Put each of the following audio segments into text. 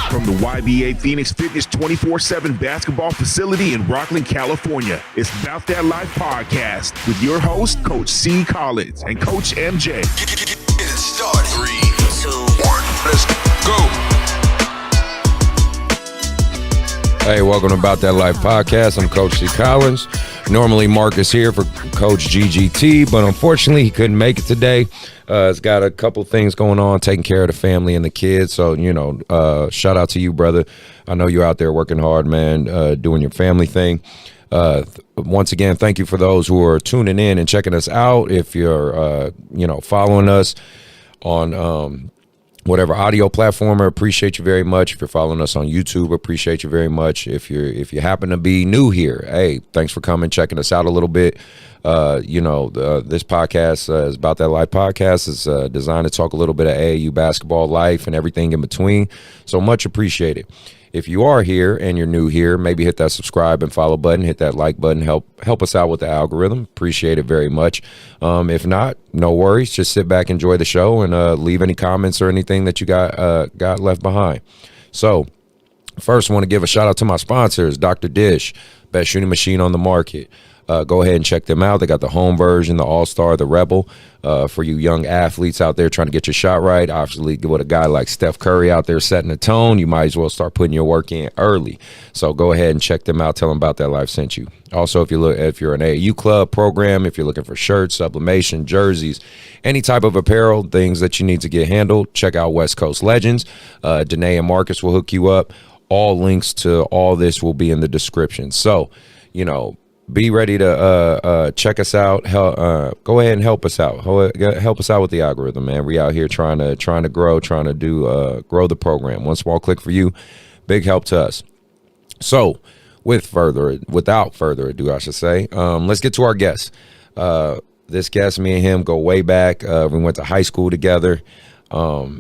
From the YBA Phoenix Fitness 24/7 basketball facility in Rockland, California, it's About That Life podcast with your host, Coach C.Collins and Coach MJ. Get it started. 3, 2, 1, let's go. Hey, welcome to About That Life podcast. I'm Coach C.Collins. Normally Mark is here for Coach GGT, but unfortunately he couldn't make it today. He's got a couple things going on, taking care of the family and the kids. So, shout out to you, brother. I know you're out there working hard, man, doing your family thing. Once again, thank you for those who are tuning in and checking us out. If you're, following us on whatever audio platform, I appreciate you very much. If you're following us on YouTube, appreciate you very much. If you happen to be new here, hey, thanks for coming, checking us out a little bit. This podcast is About That Life podcast. It's designed to talk a little bit of AAU basketball life and everything in between. So much appreciated. If you are here and you're new here, maybe hit that subscribe and follow button, hit that like button, help us out with the algorithm. Appreciate it very much. If not, no worries. Just sit back, enjoy the show, and leave any comments or anything that you got left behind. So first, I want to give a shout out to my sponsors, Dr. Dish, best shooting machine on the market. Go ahead and check them out. They got the home version, the All-Star, the Rebel, for you young athletes out there trying to get your shot right. Obviously, with a guy like Steph Curry out there setting the tone, you might as well start putting your work in early. So go ahead and check them out. Tell them About That Life sent you. Also, if you're an AAU club program, if you're looking for shirts, sublimation, jerseys, any type of apparel, things that you need to get handled, check out West Coast Legends. Danae and Marcus will hook you up. All links to all this will be in the description. So, be ready to check us out. Go ahead and help us out. Help us out with the algorithm, man. We out here trying to grow, trying to do grow the program. One small click for you, big help to us. So, without further ado, I should say, let's get to our guest. This guest, me and him go way back. We went to high school together.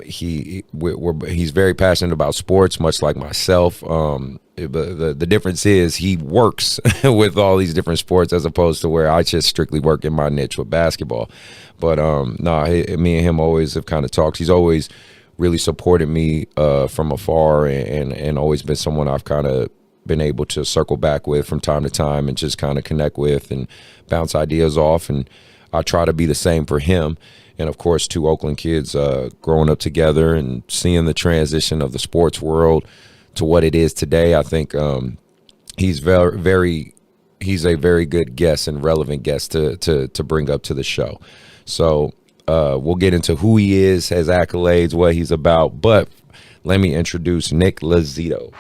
He's very passionate about sports, much like myself. The difference is he works with all these different sports as opposed to where I just strictly work in my niche with basketball. But me and him always have kind of talked. He's always really supported me from afar and always been someone I've kind of been able to circle back with from time to time and just kind of connect with and bounce ideas off. And I try to be the same for him. And, of course, two Oakland kids growing up together and seeing the transition of the sports world to what it is today. I think he's a very good guest and relevant guest to bring up to the show. So we'll get into who he is, his accolades, what he's about. But let me introduce Nick Lozito.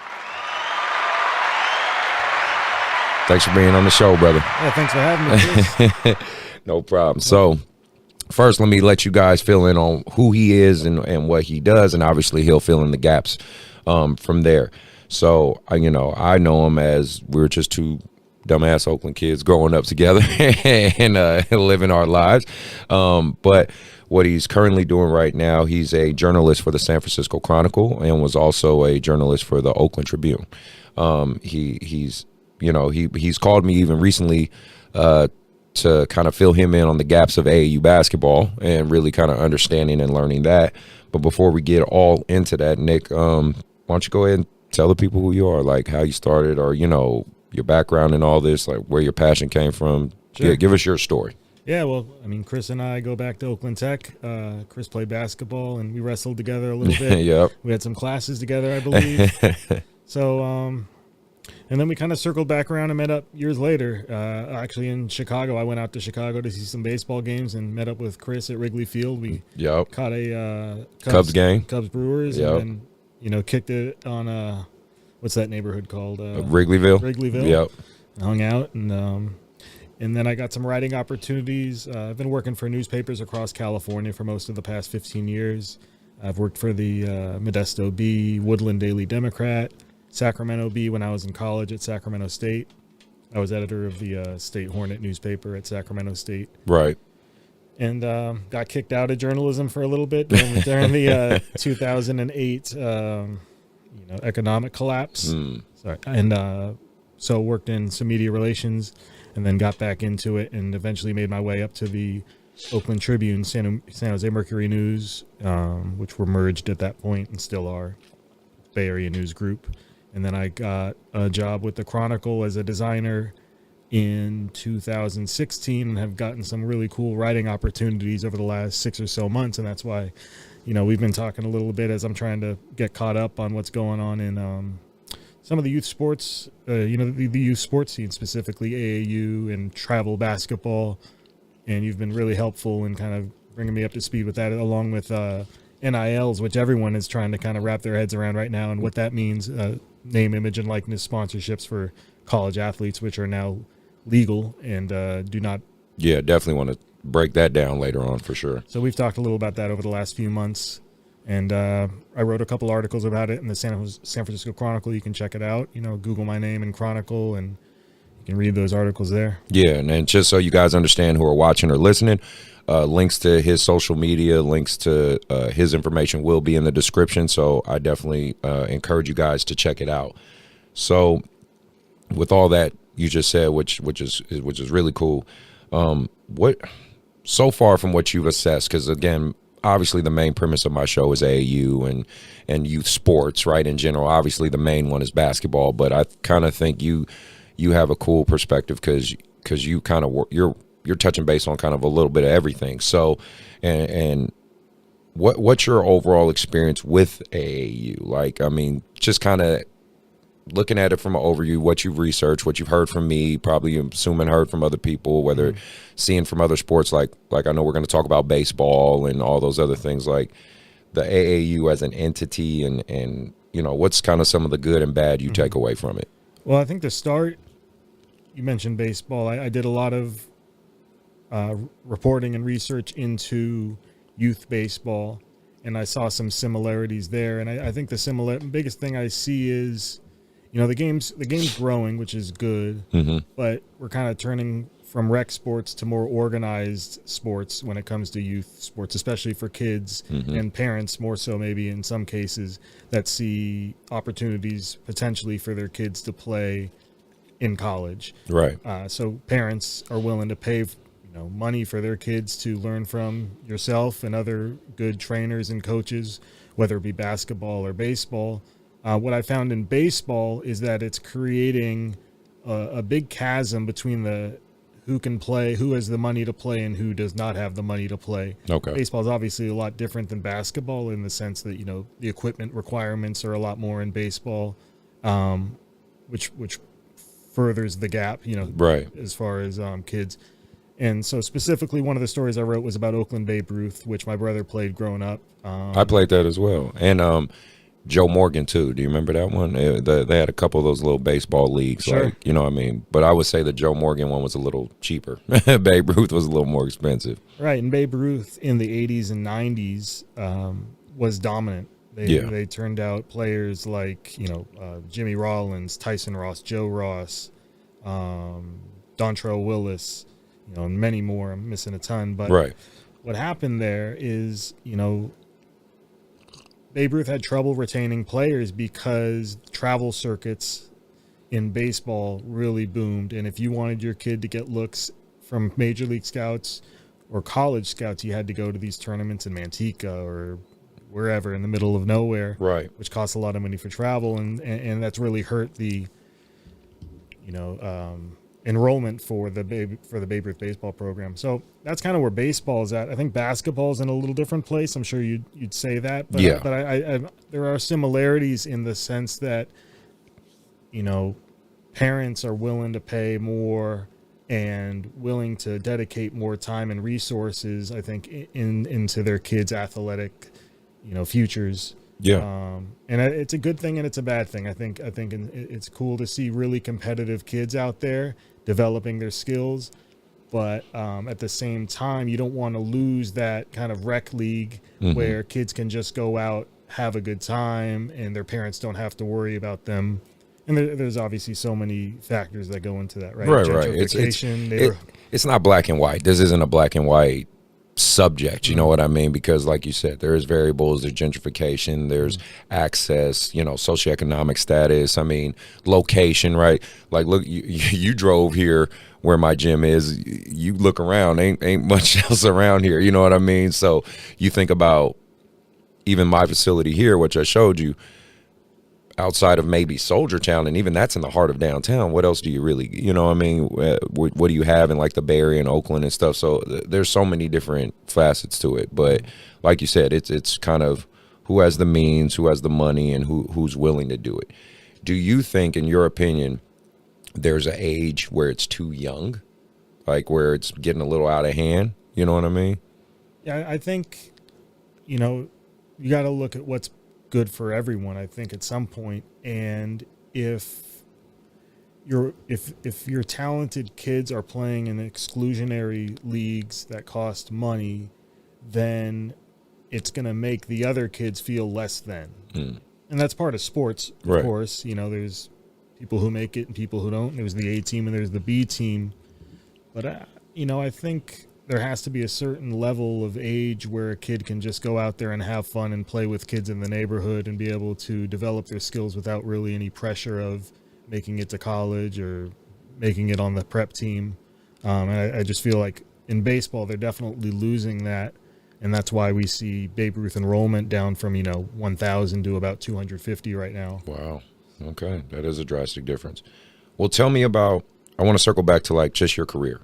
Thanks for being on the show, brother. Yeah, thanks for having me. No problem. So first, let me let you guys fill in on who he is and what he does, and obviously he'll fill in the gaps from there. So, I know him as we're just two dumbass Oakland kids growing up together and living our lives. But what he's currently doing right now, he's a journalist for the San Francisco Chronicle and was also a journalist for the Oakland Tribune. He's called me even recently to kind of fill him in on the gaps of AAU basketball and really kind of understanding and learning that. But before we get all into that, Nick, why don't you go ahead and tell the people who you are, like how you started or, your background and all this, like where your passion came from. Sure. Yeah, give us your story. Yeah, well, Chris and I go back to Oakland Tech. Chris played basketball, and we wrestled together a little bit. Yep. We had some classes together, I believe. So, and then we kind of circled back around and met up years later. Actually, in Chicago, I went out to Chicago to see some baseball games and met up with Chris at Wrigley Field. We caught a Cubs game, Cubs Brewers, and then kicked it on what's that neighborhood called? Wrigleyville. Wrigleyville. Yep. Hung out, and then I got some writing opportunities. I've been working for newspapers across California for most of the past 15 years. I've worked for the Modesto Bee, Woodland Daily Democrat, Sacramento Bee when I was in college at Sacramento State. I was editor of the State Hornet newspaper at Sacramento State. Right. And got kicked out of journalism for a little bit during the 2008 economic collapse. Sorry. And so worked in some media relations and then got back into it and eventually made my way up to the Oakland Tribune, San Jose Mercury News, which were merged at that point and still are, Bay Area News Group. And then I got a job with the Chronicle as a designer in 2016 and have gotten some really cool writing opportunities over the last 6 or so months. And that's why, we've been talking a little bit as I'm trying to get caught up on what's going on in some of the youth sports, the youth sports scene, specifically AAU and travel basketball. And you've been really helpful in kind of bringing me up to speed with that, along with NILs, which everyone is trying to kind of wrap their heads around right now and what that means, name, image, and likeness sponsorships for college athletes, which are now legal and do not. Yeah, definitely want to break that down later on for sure. So we've talked a little about that over the last few months. And I wrote a couple articles about it in the San Francisco Chronicle. You can check it out. Google my name and Chronicle, and you can read those articles there. Yeah, and then just so you guys understand who are watching or listening, links to his social media, links to his information will be in the description. So I definitely encourage you guys to check it out. So with all that you just said, which is really cool, what so far from what you've assessed, because again, obviously the main premise of my show is AAU and youth sports, right, in general. Obviously the main one is basketball, but I kind of think you have a cool perspective because you kind of you're touching base on kind of a little bit of everything. So, and what's your overall experience with AAU? Like, I mean, just kind of looking at it from an overview, what you've researched, what you've heard from me, probably assuming heard from other people, whether seeing from other sports, like I know we're going to talk about baseball and all those other things, like the AAU as an entity and what's kind of some of the good and bad you take away from it. Well, I think to start, you mentioned baseball. I did a lot of reporting and research into youth baseball, and I saw some similarities there. And I think the biggest thing I see is, the game's growing, which is good, but we're kind of turning from rec sports to more organized sports when it comes to youth sports, especially for kids and parents, more so maybe in some cases, that see opportunities potentially for their kids to play in college. Right. So parents are willing to pay money for their kids to learn from yourself and other good trainers and coaches, whether it be basketball or baseball. What I found in baseball is that it's creating a big chasm between who can play, who has the money to play, and who does not have the money to play. Okay. Baseball is obviously a lot different than basketball in the sense that, the equipment requirements are a lot more in baseball, which furthers the gap, right, as far as kids. And so specifically one of the stories I wrote was about Oakland Babe Ruth, which my brother played growing up. I played that as well. And Joe Morgan too. Do you remember that one? They had a couple of those little baseball leagues. Sure. Like, what I mean? But I would say the Joe Morgan one was a little cheaper. Babe Ruth was a little more expensive. Right. And Babe Ruth in the 80s and 90s was dominant. They turned out players like, Jimmy Rollins, Tyson Ross, Joe Ross, Dontrell Willis, and many more. I'm missing a ton. But right. What happened there is, Babe Ruth had trouble retaining players because travel circuits in baseball really boomed. And if you wanted your kid to get looks from major league scouts or college scouts, you had to go to these tournaments in Manteca or wherever in the middle of nowhere, right? Which costs a lot of money for travel. And that's really hurt the, enrollment for the Babe Ruth baseball program. So that's kind of where baseball is at. I think basketball is in a little different place. I'm sure you'd say that, but yeah. But I there are similarities in the sense that parents are willing to pay more and willing to dedicate more time and resources, I think, into their kids' athletic futures. Yeah. And it's a good thing and it's a bad thing. I think it's cool to see really competitive kids out there developing their skills, but at the same time, you don't want to lose that kind of rec league where kids can just go out, have a good time, and their parents don't have to worry about them. And there's obviously so many factors that go into that, right? Right. Gentrification. It's not black and white. This isn't a black and white subject, you know what I mean? Because like you said, there's variables, there's gentrification, there's access, socioeconomic status, location, right? Like, look, you drove here where my gym is, you look around, ain't much else around here, you know what I mean? So you think about even my facility here, which I showed you, outside of maybe Soldier Town, and even that's in the heart of downtown, what else do you really, what do you have in like the Bay Area and Oakland and stuff? So there's so many different facets to it. But like you said, it's kind of who has the means, who has the money, and who's willing to do it. Do you think, in your opinion, there's an age where it's too young, like where it's getting a little out of hand? You know what I mean? Yeah, I think, you got to look at what's good for everyone, I think, at some point. And if your talented kids are playing in exclusionary leagues that cost money, then it's going to make the other kids feel less than. And that's part of sports, of course. There's people who make it and people who don't. There's the A team and there's the B team. But, I think there has to be a certain level of age where a kid can just go out there and have fun and play with kids in the neighborhood and be able to develop their skills without really any pressure of making it to college or making it on the prep team. And I just feel like in baseball, they're definitely losing that. And that's why we see Babe Ruth enrollment down from, 1,000 to about 250 right now. Wow. Okay. That is a drastic difference. Well, tell me about, I want to circle back to like just your career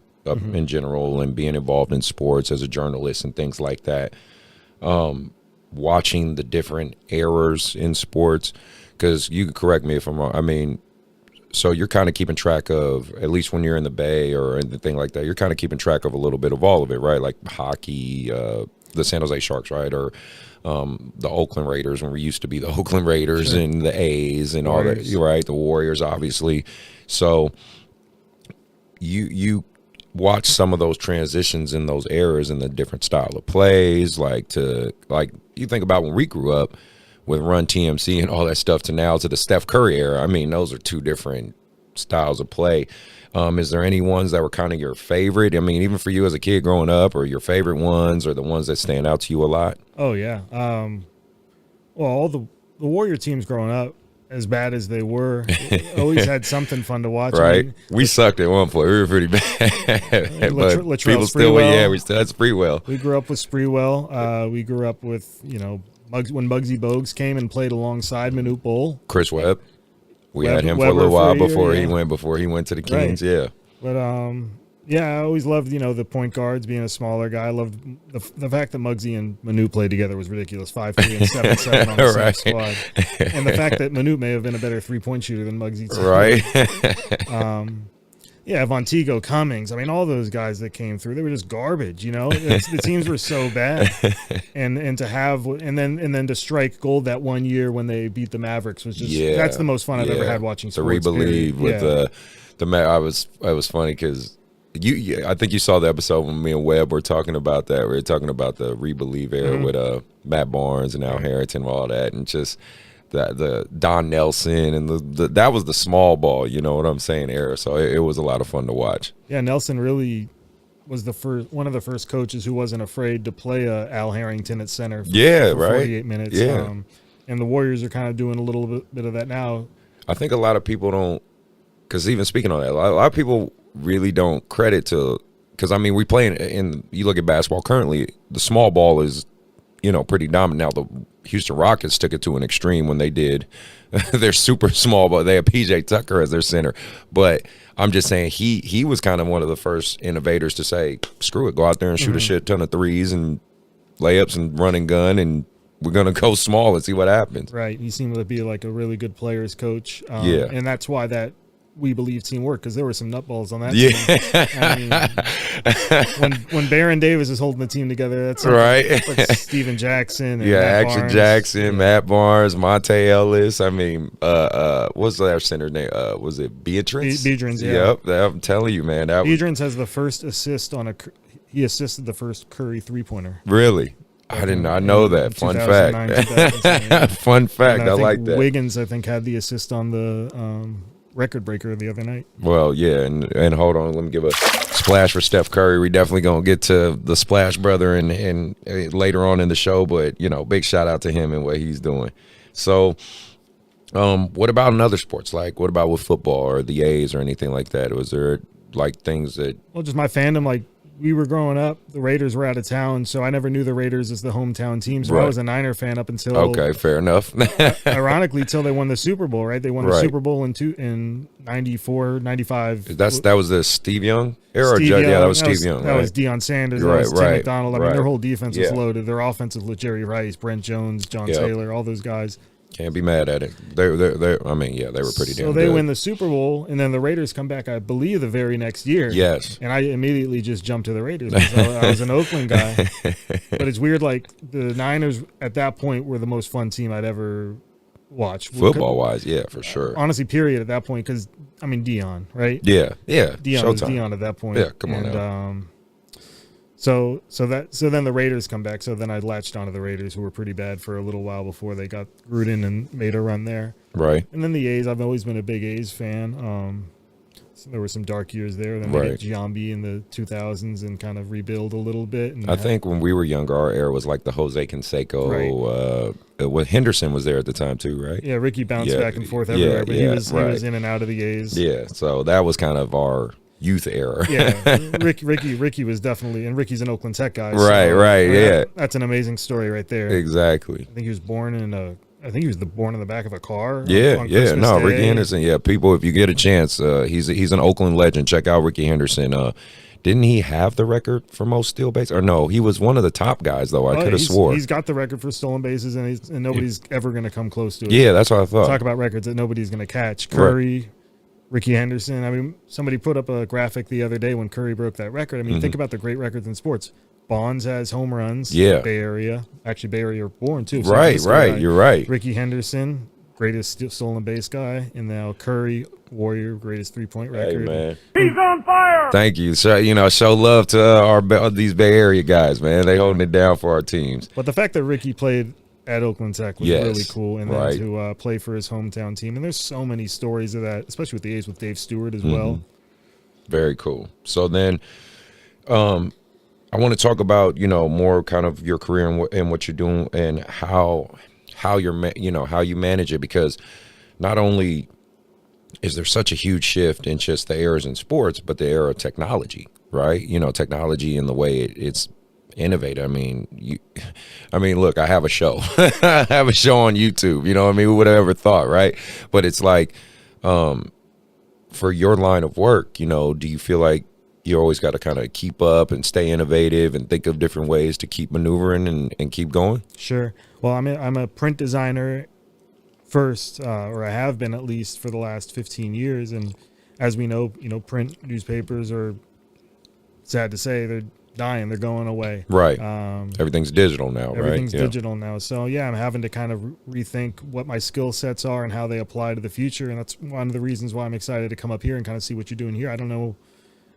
in general and being involved in sports as a journalist and things like that. Watching the different eras in sports, because you can correct me if I'm wrong. So you're kind of keeping track of, at least when you're in the Bay or anything like that, you're kind of keeping track of a little bit of all of it, right? Like hockey, the San Jose Sharks, right? Or the Oakland Raiders, when we used to be the Oakland Raiders, and the A's and all that, right? The Warriors, obviously. So you watch some of those transitions in those eras and the different style of plays, like you think about when we grew up with Run TMC and all that stuff to now to the Steph Curry era. Those are two different styles of play. Is there any ones that were kind of your favorite? Even for you as a kid growing up, or your favorite ones, or the ones that stand out to you a lot? Oh yeah. Well, all the Warrior teams growing up, as bad as they were, always had something fun to watch. Right. We sucked at one point. We were pretty bad. But people still, we still had Spreewell. We grew up with Spreewell. We grew up with, when Muggsy Bogues came and played alongside Manute Bol. Chris Webb. We had him for a little while before he went to the Kings. Right. Yeah. But I always loved, the point guards being a smaller guy. I loved the fact that Muggsy and Manute played together was ridiculous. 5'3" and 7'7" on the same squad. And the fact that Manute may have been a better 3-point shooter than Muggsy too. Right. Vonteego, Cummings. All those guys that came through, they were just garbage. The teams were so bad, and to have and then to strike gold that one year when they beat the Mavericks was just that's the most fun I've ever had watching sports. To Rebelieve with I was funny because I think you saw the episode when me and Webb were talking about that. We were talking about the Rebelieve era with Matt Barnes and Al Harrington and all that, and just the Don Nelson and the that was the small ball, you know what I'm saying, era. So it was a lot of fun to watch. Yeah, Nelson really was one of the first coaches who wasn't afraid to play Al Harrington at center for 48 minutes. Yeah. And the Warriors are kind of doing a little bit of that now. I think a lot of people don't, because even speaking on that, a lot of people really don't credit to, because we play in you look at basketball currently, the small ball is pretty dominant. Now the Houston Rockets took it to an extreme when they did their super small ball. They have PJ Tucker as their center, but I'm just saying he was kind of one of the first innovators to say, screw it, go out there and shoot a shit ton of threes and layups and run and gun, and we're gonna go small and see what happens. Right. He seemed to be like a really good players coach. And that's why that We Believe teamwork, because there were some nutballs on that Yeah. team. I mean, when Baron Davis is holding the team together, that's right. like Steven Jackson. And Yeah, Matt Action Barnes. Jackson, Matt Barnes, Monte Ellis. I mean, what's their center name? Was it Beatrice? Beatrice, yeah. Yep, I'm telling you, man. Beatrice has the first assist he assisted the first Curry 3-pointer. Really? I did not know that. Fun fact. Fun fact. I like that. Wiggins, I think, had the assist on the record breaker the other night. Well, yeah, and hold on, let me give a splash for Steph Curry. We definitely gonna get to the Splash Brother and later on in the show, but big shout out to him and what he's doing. So, what about in other sports? Like, what about with football or the A's or anything like that? Was there like things that? Well, just my fandom, like. We were growing up, the Raiders were out of town, so I never knew the Raiders as the hometown team. So I was a Niner fan up until okay, fair enough. Ironically, till they won the Super Bowl, right? They won the Super Bowl in 94, 95. That was the Steve Young era? That was Steve Young. That was Deion Sanders, that was Tim McDonald. I mean, their whole defense was loaded. Their offensive was Jerry Rice, Brent Jones, John Taylor, all those guys. Can't be mad at it. They were pretty damn good. So they win the Super Bowl, and then the Raiders come back, I believe, the very next year. Yes. And I immediately just jumped to the Raiders because I was an Oakland guy. But it's weird, like, the Niners at that point were the most fun team I'd ever watched. Football-wise, yeah, for sure. Honestly, period, at that point, because, I mean, Deion, right? Yeah. Deion was Deion at that point. Yeah, come on now. So then the Raiders come back. So then I latched onto the Raiders, who were pretty bad for a little while before they got Gruden and made a run there. Right. And then the A's, I've always been a big A's fan. So there were some dark years there. Then they get Giambi in the 2000s and kind of rebuild a little bit. And I think when we were younger, our era was like the Jose Canseco. Right. Henderson was there at the time too, right? Yeah, Ricky bounced back and forth everywhere, but he was in and out of the A's. Yeah, so that was kind of our youth era. Yeah, Ricky was definitely, and Ricky's an Oakland Tech guy. So, that's an amazing story right there. Exactly. I think he was born in the back of a car. No, Ricky Henderson. Yeah, people, if you get a chance, he's an Oakland legend. Check out Ricky Henderson. Didn't he have the record for most steal bases? Or no, he was one of the top guys though. I could have swore he's got the record for stolen bases, and nobody's ever going to come close to it. Yeah, that's what I thought. Talk about records that nobody's going to catch. Curry. Ricky Henderson. I mean, somebody put up a graphic the other day when Curry broke that record. I mean, think about the great records in sports. Bonds has home runs. Yeah. Bay Area. Actually, Bay Area born too. So right. You're right. Ricky Henderson, greatest stolen base guy. And now Curry, Warrior, greatest three-point record. Hey, man. He's on fire. Thank you. So, show love to these Bay Area guys, man. They holding it down for our teams. But the fact that Ricky played at Oakland Tech was really cool, and then to play for his hometown team. And there's so many stories of that, especially with the A's with Dave Stewart as well. Very cool. So then I want to talk about, more kind of your career and what you're doing and how you manage it, because not only is there such a huge shift in just the eras in sports, but the era of technology, right? Technology and the way it's innovative. I mean, look, I have a show. I have a show on YouTube. You know what I mean? Who would have ever thought, right? But it's like, for your line of work, do you feel like you always got to kind of keep up and stay innovative and think of different ways to keep maneuvering and keep going? Sure. Well, I'm a print designer first, or I have been at least for the last 15 years. And as we know, print newspapers are, sad to say, they're dying, they're going away. Right. Everything's digital now, everything's digital now. So yeah, I'm having to kind of rethink what my skill sets are and how they apply to the future. And that's one of the reasons why I'm excited to come up here and kind of see what you're doing here. I don't know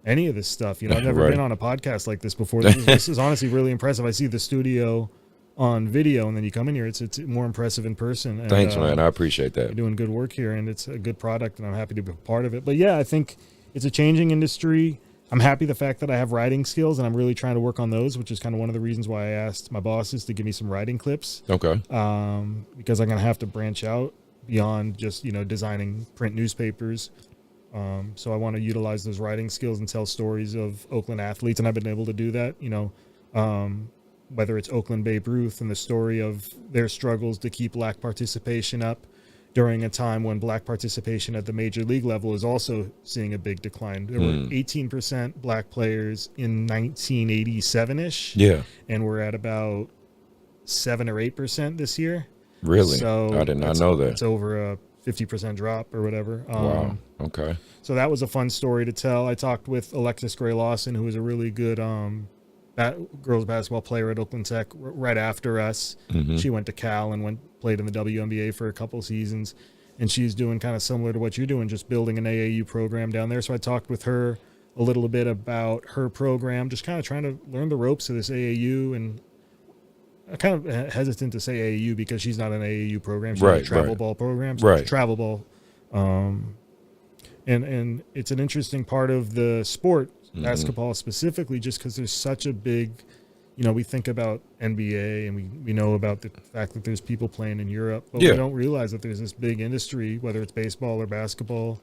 any of this stuff. I've never been on a podcast like this before. This is honestly really impressive. I see the studio on video, and then you come in here, it's more impressive in person. And, thanks, man. I appreciate that. You're doing good work here, and it's a good product, and I'm happy to be a part of it. But yeah, I think it's a changing industry. I'm happy the fact that I have writing skills, and I'm really trying to work on those, which is kind of one of the reasons why I asked my bosses to give me some writing clips. Okay. Because I'm going to have to branch out beyond just, designing print newspapers. So I want to utilize those writing skills and tell stories of Oakland athletes, and I've been able to do that, whether it's Oakland Babe Ruth and the story of their struggles to keep black participation up during a time when black participation at the major league level is also seeing a big decline. There were 18% black players in 1987-ish. Yeah. And we're at about 7 or 8% this year. Really? So I did not know that. It's over a 50% drop or whatever. Wow. Okay. So that was a fun story to tell. I talked with Alexis Gray Lawson, who was a really good girls basketball player at Oakland Tech right after us. Mm-hmm. She went to Cal and played in the WNBA for a couple seasons. And she's doing kind of similar to what you're doing, just building an AAU program down there. So I talked with her a little bit about her program, just kind of trying to learn the ropes of this AAU. And I'm kind of hesitant to say AAU because she's not an AAU program. She's a travel ball program. So it's travel ball. And it's an interesting part of the sport, basketball specifically, just because there's such a big, we think about NBA and we know about the fact that there's people playing in Europe, but we don't realize that there's this big industry, whether it's baseball or basketball.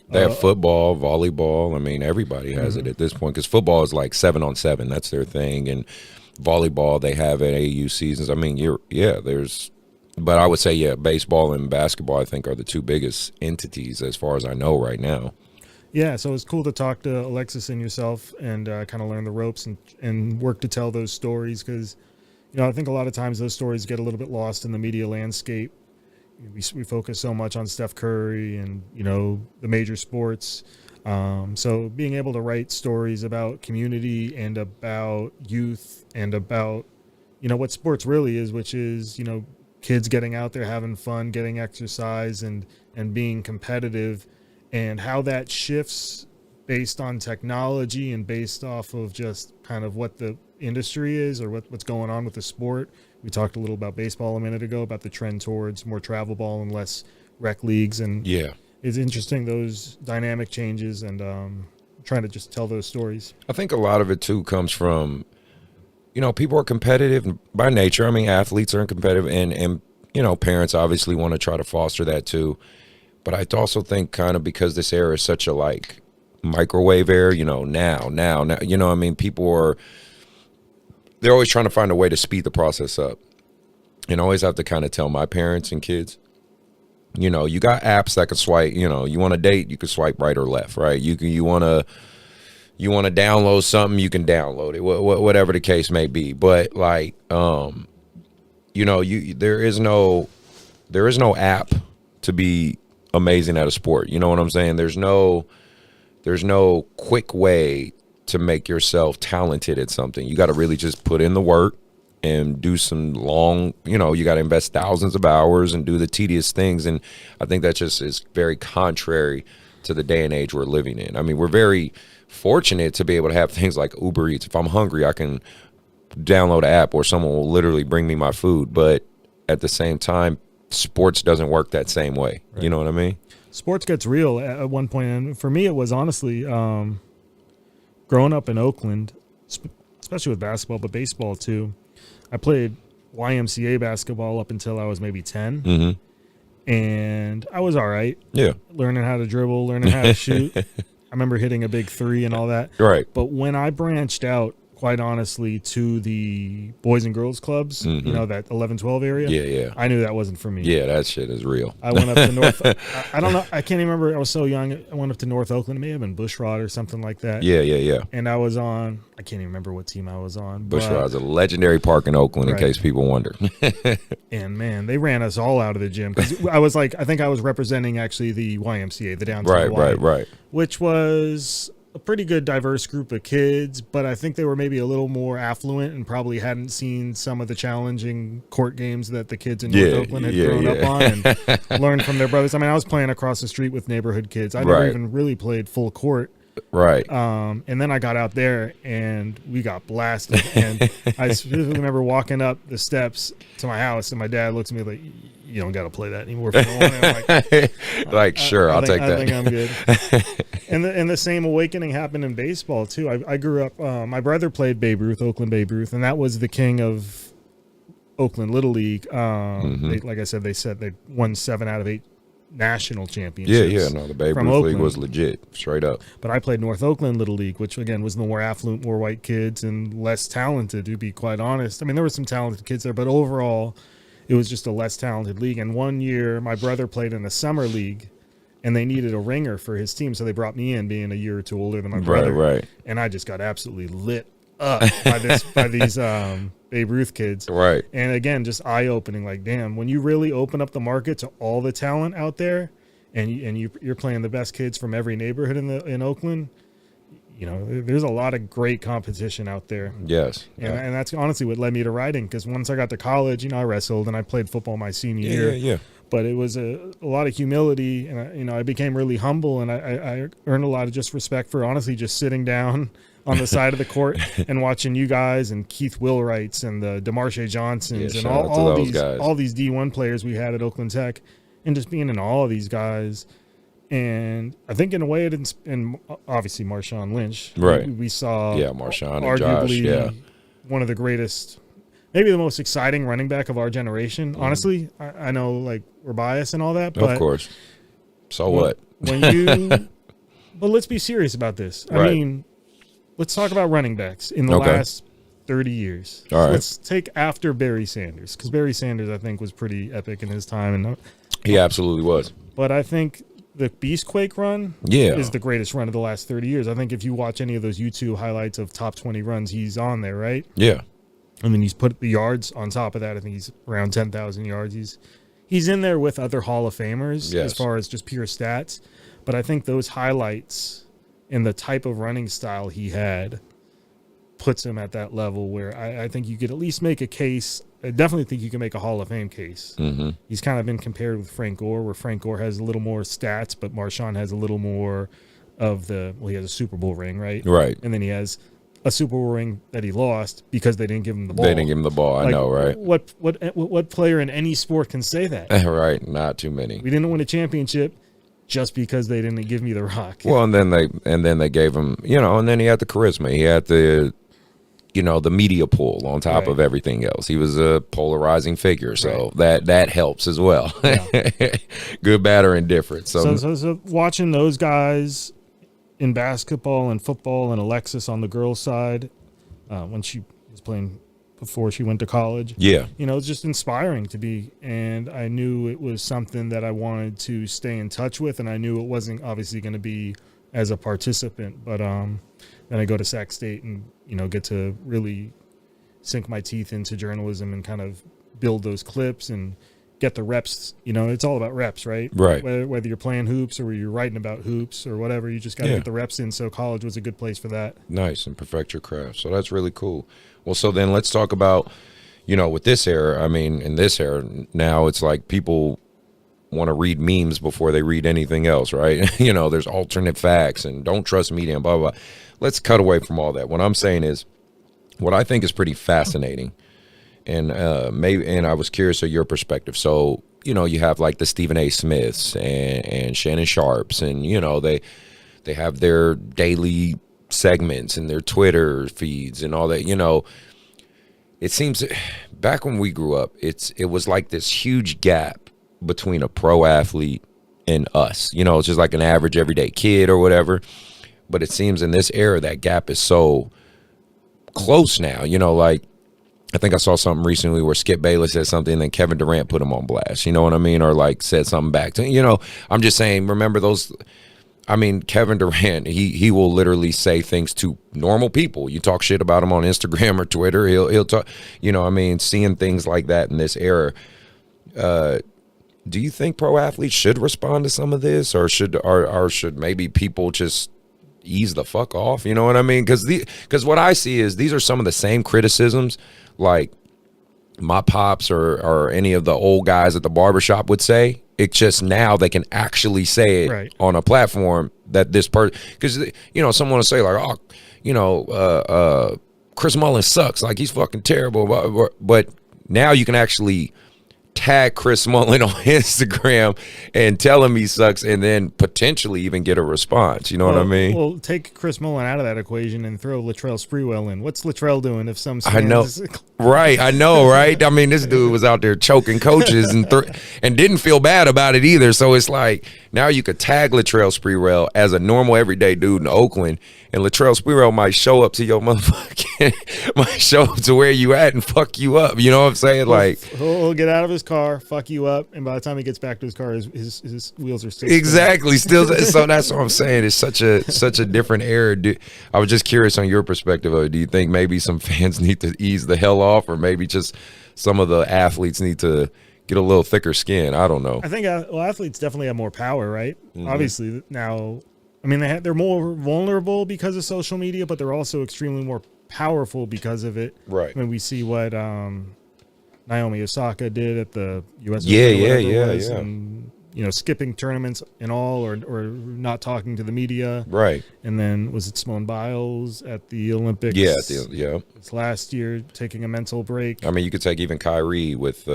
They have football, volleyball. I mean, everybody has it at this point because football is like 7-on-7. That's their thing. And volleyball, they have at AAU seasons. I mean, but I would say, baseball and basketball, I think, are the two biggest entities as far as I know right now. Yeah, so it's cool to talk to Alexis and yourself and kind of learn the ropes and work to tell those stories because, I think a lot of times those stories get a little bit lost in the media landscape. We focus so much on Steph Curry and, the major sports. So being able to write stories about community and about youth and about, what sports really is, which is, kids getting out there, having fun, getting exercise and being competitive, and how that shifts based on technology and based off of just kind of what the industry is or what's going on with the sport. We talked a little about baseball a minute ago, about the trend towards more travel ball and less rec leagues. And it's interesting, those dynamic changes, and trying to just tell those stories. I think a lot of it, too, comes from, people are competitive by nature. I mean, athletes are competitive, and parents obviously want to try to foster that, too. But I also think kind of because this era is such a, microwave era, now, people they're always trying to find a way to speed the process up. And I always have to kind of tell my parents and kids, you got apps that can swipe, you want to date, you can swipe right or left, right? You want to download something, you can download it, whatever the case may be. But there is no app to be amazing at a sport. You know what I'm saying? There's no quick way to make yourself talented at something. You got to really just put in the work and do some long, you got to invest thousands of hours and do the tedious things. And I think that just is very contrary to the day and age we're living in. I mean, we're very fortunate to be able to have things like Uber Eats. If I'm hungry, I can download an app or someone will literally bring me my food. But at the same time, sports doesn't work that same way. Right. You know what I mean? Sports gets real at one point. And for me, it was honestly growing up in Oakland, especially with basketball, but baseball too. I played YMCA basketball up until I was maybe 10. Mm-hmm. And I was all right. Yeah. Learning how to dribble, learning how to shoot. I remember hitting a big three and all that. Right. But when I branched out, quite honestly, to the boys and girls clubs, that 11-12 area, I knew that wasn't for me. Yeah, that shit is real. I went up to North. I don't know. I can't even remember. I was so young. I went up to North Oakland. It may have been Bushrod or something like that. Yeah. And I was on, I can't even remember what team I was on. Bushrod's a legendary park in Oakland, in case people wonder. And, man, they ran us all out of the gym. Because I was I think I was representing actually the YMCA, the downtown Right. Which was a pretty good diverse group of kids, but I think they were maybe a little more affluent and probably hadn't seen some of the challenging court games that the kids in North Oakland had grown up on and learned from their brothers. I mean, I was playing across the street with neighborhood kids. I never even really played full court. Right. And then I got out there and we got blasted. And I specifically remember walking up the steps to my house and my dad looked at me like, you don't got to play that anymore. I'm sure, I'll take that. I think I'm good. And the same awakening happened in baseball too. I grew up, my brother played Babe Ruth, Oakland Babe Ruth, and that was the king of Oakland Little League. Like I said, they won 7 out of 8 national championships. The Babe Ruth League was legit, straight up. But I played North Oakland Little League, which again was the more affluent, more white kids and less talented, to be quite honest. I mean, there were some talented kids there, but overall it was just a less talented league. And one year my brother played in a summer league and they needed a ringer for his team, so they brought me in, being a year or two older than my brother. Right. And I just got absolutely lit up by these Babe Ruth kids. Right. And again, just eye-opening, like, damn, when you really open up the market to all the talent out there and you're playing the best kids from every neighborhood in Oakland, you know, there's a lot of great competition out there. Yes. And that's honestly what led me to writing, because once I got to college, you know, I wrestled and I played football my senior year. Yeah. But it was a lot of humility, and I became really humble, and I earned a lot of just respect for honestly just sitting down on the side of the court and watching you guys and Keith Willwrights and the Demarshae Johnsons and all these D1 players we had at Oakland Tech, and just being in all of these guys. And I think in a way, and obviously Marshawn Lynch, right? We saw Marshawn and arguably Josh, one of the greatest, maybe the most exciting running back of our generation. Honestly, I know like we're biased and all that, but of course. So what? But let's be serious about this. Right. I mean, let's talk about running backs in the last 30 years. All right. Let's take after Barry Sanders, because Barry Sanders, I think, was pretty epic in his time. And he absolutely was. But I think the Beastquake run is the greatest run of the last 30 years. I think if you watch any of those YouTube highlights of top 20 runs, he's on there, right? Yeah. And then he's put the yards on top of that. I think he's around 10,000 yards. He's in there with other Hall of Famers as far as just pure stats. But I think those highlights and the type of running style he had puts him at that level where I think you could at least make a case. I definitely think you can make a Hall of Fame case. Mm-hmm. He's kind of been compared with Frank Gore, where Frank Gore has a little more stats, but Marshawn has a little more of he has a Super Bowl ring, right? Right. And then he has a Super Bowl ring that he lost because they didn't give him the ball. They didn't give him the ball. I know, right? What player in any sport can say that? Right. Not too many. We didn't win a championship just because they didn't give me the rock. Well, and then they gave him, and then he had the charisma. He had the media pull on top of everything else. He was a polarizing figure, so that helps as well. Yeah. Good, bad, or indifferent. So watching those guys in basketball and football, and Alexis on the girls' side, when she was playing before she went to college. Yeah. It's just inspiring to be, and I knew it was something that I wanted to stay in touch with, and I knew it wasn't obviously going to be as a participant, but then I go to Sac State and, get to really sink my teeth into journalism and kind of build those clips and get the reps. It's all about reps, right? Right. Whether you're playing hoops or you're writing about hoops or whatever, you just got to get the reps in. So college was a good place for that. Nice, and perfect your craft. So that's really cool. Well, so then let's talk about, with this era, in this era now, it's like people want to read memes before they read anything else, right? There's alternate facts and don't trust media and blah, blah, blah. Let's cut away from all that. What I'm saying is, what I think is pretty fascinating, and I was curious of your perspective. So, you have like the Stephen A. Smiths and Shannon Sharps, and, they have their daily segments and their Twitter feeds and all that. It seems back when we grew up, it was like this huge gap between a pro athlete and us. It's just like an average everyday kid or whatever. But it seems in this era that gap is so close now. Like I think I saw something recently where Skip Bayless said something and then Kevin Durant put him on blast. You know what I mean? Or like said something back to I'm just saying, remember those. Kevin Durant, he will literally say things to normal people. You talk shit about him on Instagram or Twitter, he'll talk, seeing things like that in this era. Do you think pro athletes should respond to some of this, or should maybe people just ease the fuck off? You know what I mean? Because what I see is these are some of the same criticisms like my pops or any of the old guys at the barbershop would say. It's just now they can actually say it on a platform that this person, because someone will say like, Chris Mullins sucks, like he's fucking terrible, but now you can actually tag Chris Mullin on Instagram and tell him he sucks, and then potentially even get a response. You know what I mean? Well, take Chris Mullin out of that equation and throw Latrell Sprewell in. What's Latrell doing if some I know, right? I know, right? This dude was out there choking coaches and didn't feel bad about it either. So it's like now you could tag Latrell Sprewell as a normal everyday dude in Oakland, and Latrell Sprewell might show up to your motherfucking might show up to where you at and fuck you up. You know what I'm saying? Like, he'll get out of his car, fuck you up, and by the time he gets back to his car, his wheels are still spinning. exactly. Still, so that's what I'm saying. It's such a different era. I was just curious on your perspective of it. Do you think maybe some fans need to ease the hell off, or maybe just some of the athletes need to get a little thicker skin? I don't know. I think athletes definitely have more power, right? Obviously now, I mean they're more vulnerable because of social media, but they're also extremely more powerful because of it. Right. I mean, we see what Naomi Osaka did at the U.S. Yeah. And, skipping tournaments and all, or not talking to the media. Right. And then was it Simone Biles at the Olympics? Yeah. It's last year, taking a mental break. I mean, you could take even Kyrie with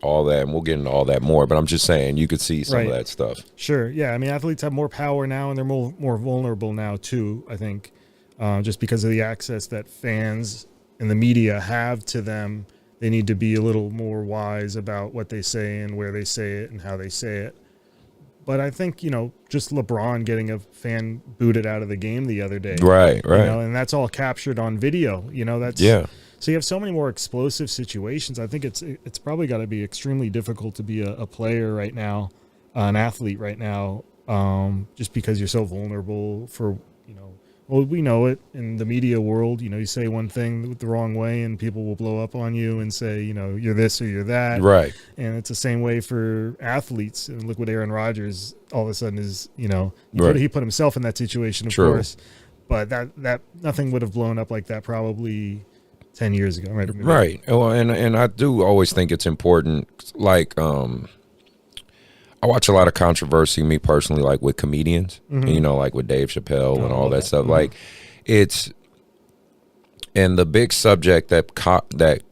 all that, and we'll get into all that more. But I'm just saying, you could see some of that stuff. Sure. Yeah. I mean, athletes have more power now, and they're more vulnerable now too, I think, just because of the access that fans and the media have to them. They need to be a little more wise about what they say and where they say it and how they say it. But I think, just LeBron getting a fan booted out of the game the other day. Right. And that's all captured on video. So you have so many more explosive situations. I think it's probably got to be extremely difficult to be a player right now, an athlete right now, just because you're so vulnerable for, well, we know it in the media world. You say one thing the wrong way and people will blow up on you and say, you're this or you're that. Right. And it's the same way for athletes. And look what Aaron Rodgers all of a sudden is, he put himself in that situation, of course. But that nothing would have blown up like that probably 10 years ago. Right. Well, and I do always think it's important. Like, I watch a lot of controversy, me personally, like with comedians, like with Dave Chappelle and all that stuff. Like, and the big subject that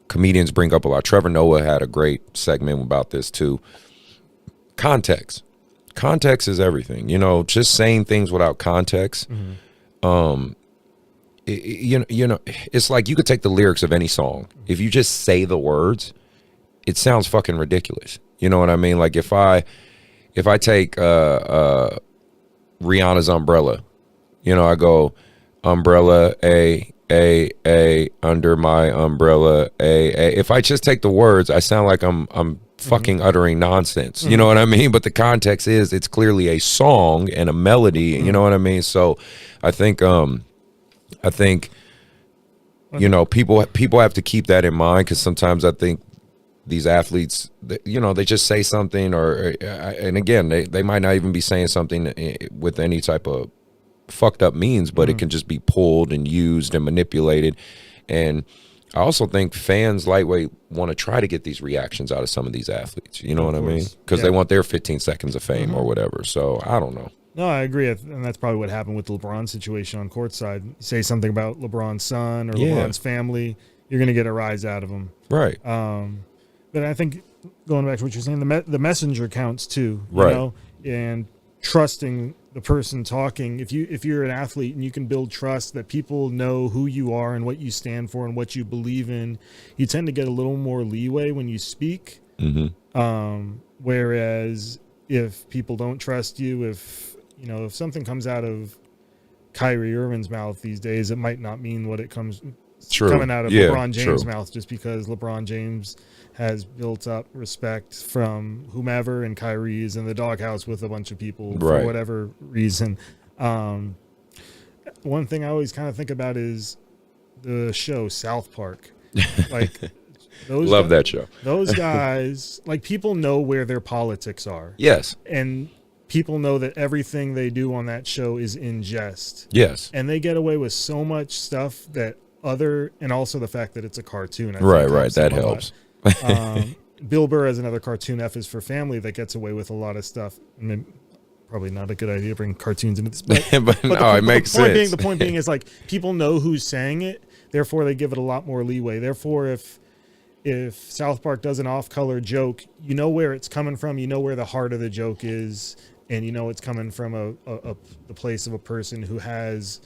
comedians bring up a lot. Trevor Noah had a great segment about this too. Context. Context is everything. Just saying things without context. It's like you could take the lyrics of any song. If you just say the words, it sounds fucking ridiculous. You know what I mean? Like if I take Rihanna's Umbrella, I go umbrella a under my umbrella a. If I just take the words, I sound like I'm fucking uttering nonsense. You know what I mean? But the context is it's clearly a song and a melody. You know what I mean? So I think people have to keep that in mind, because sometimes I think these athletes, they just say something, and again, they might not even be saying something with any type of fucked up means, but it can just be pulled and used and manipulated. And I also think fans lightweight want to try to get these reactions out of some of these athletes. You know what I mean? Because they want their 15 seconds of fame or whatever. So I don't know. No, I agree, and that's probably what happened with the LeBron situation on courtside. You say something about LeBron's son or LeBron's family, you're going to get a rise out of them. Right. But I think, going back to what you're saying, the messenger counts too, right? And trusting the person talking. If you're an athlete and you can build trust that people know who you are and what you stand for and what you believe in, you tend to get a little more leeway when you speak. Whereas if people don't trust you, if something comes out of Kyrie Irving's mouth these days, it might not mean what it comes coming out of LeBron James' mouth, just because LeBron James has built up respect from whomever, and Kyrie is in the doghouse with a bunch of people for whatever reason. One thing I always kind of think about is the show South Park. Like, love that show. Those guys, like, people know where their politics are. Yes. And people know that everything they do on that show is in jest. Yes. And they get away with so much stuff that and also the fact that it's a cartoon. Right. That helps. Bill Burr has another cartoon, F is for Family, that gets away with a lot of stuff. I mean, probably not a good idea to bring cartoons into this, but it makes sense. The point being is, like, people know who's saying it, therefore they give it a lot more leeway. Therefore, if South Park does an off-color joke, you know where it's coming from, you know where the heart of the joke is, and you know it's coming from the place of a person who has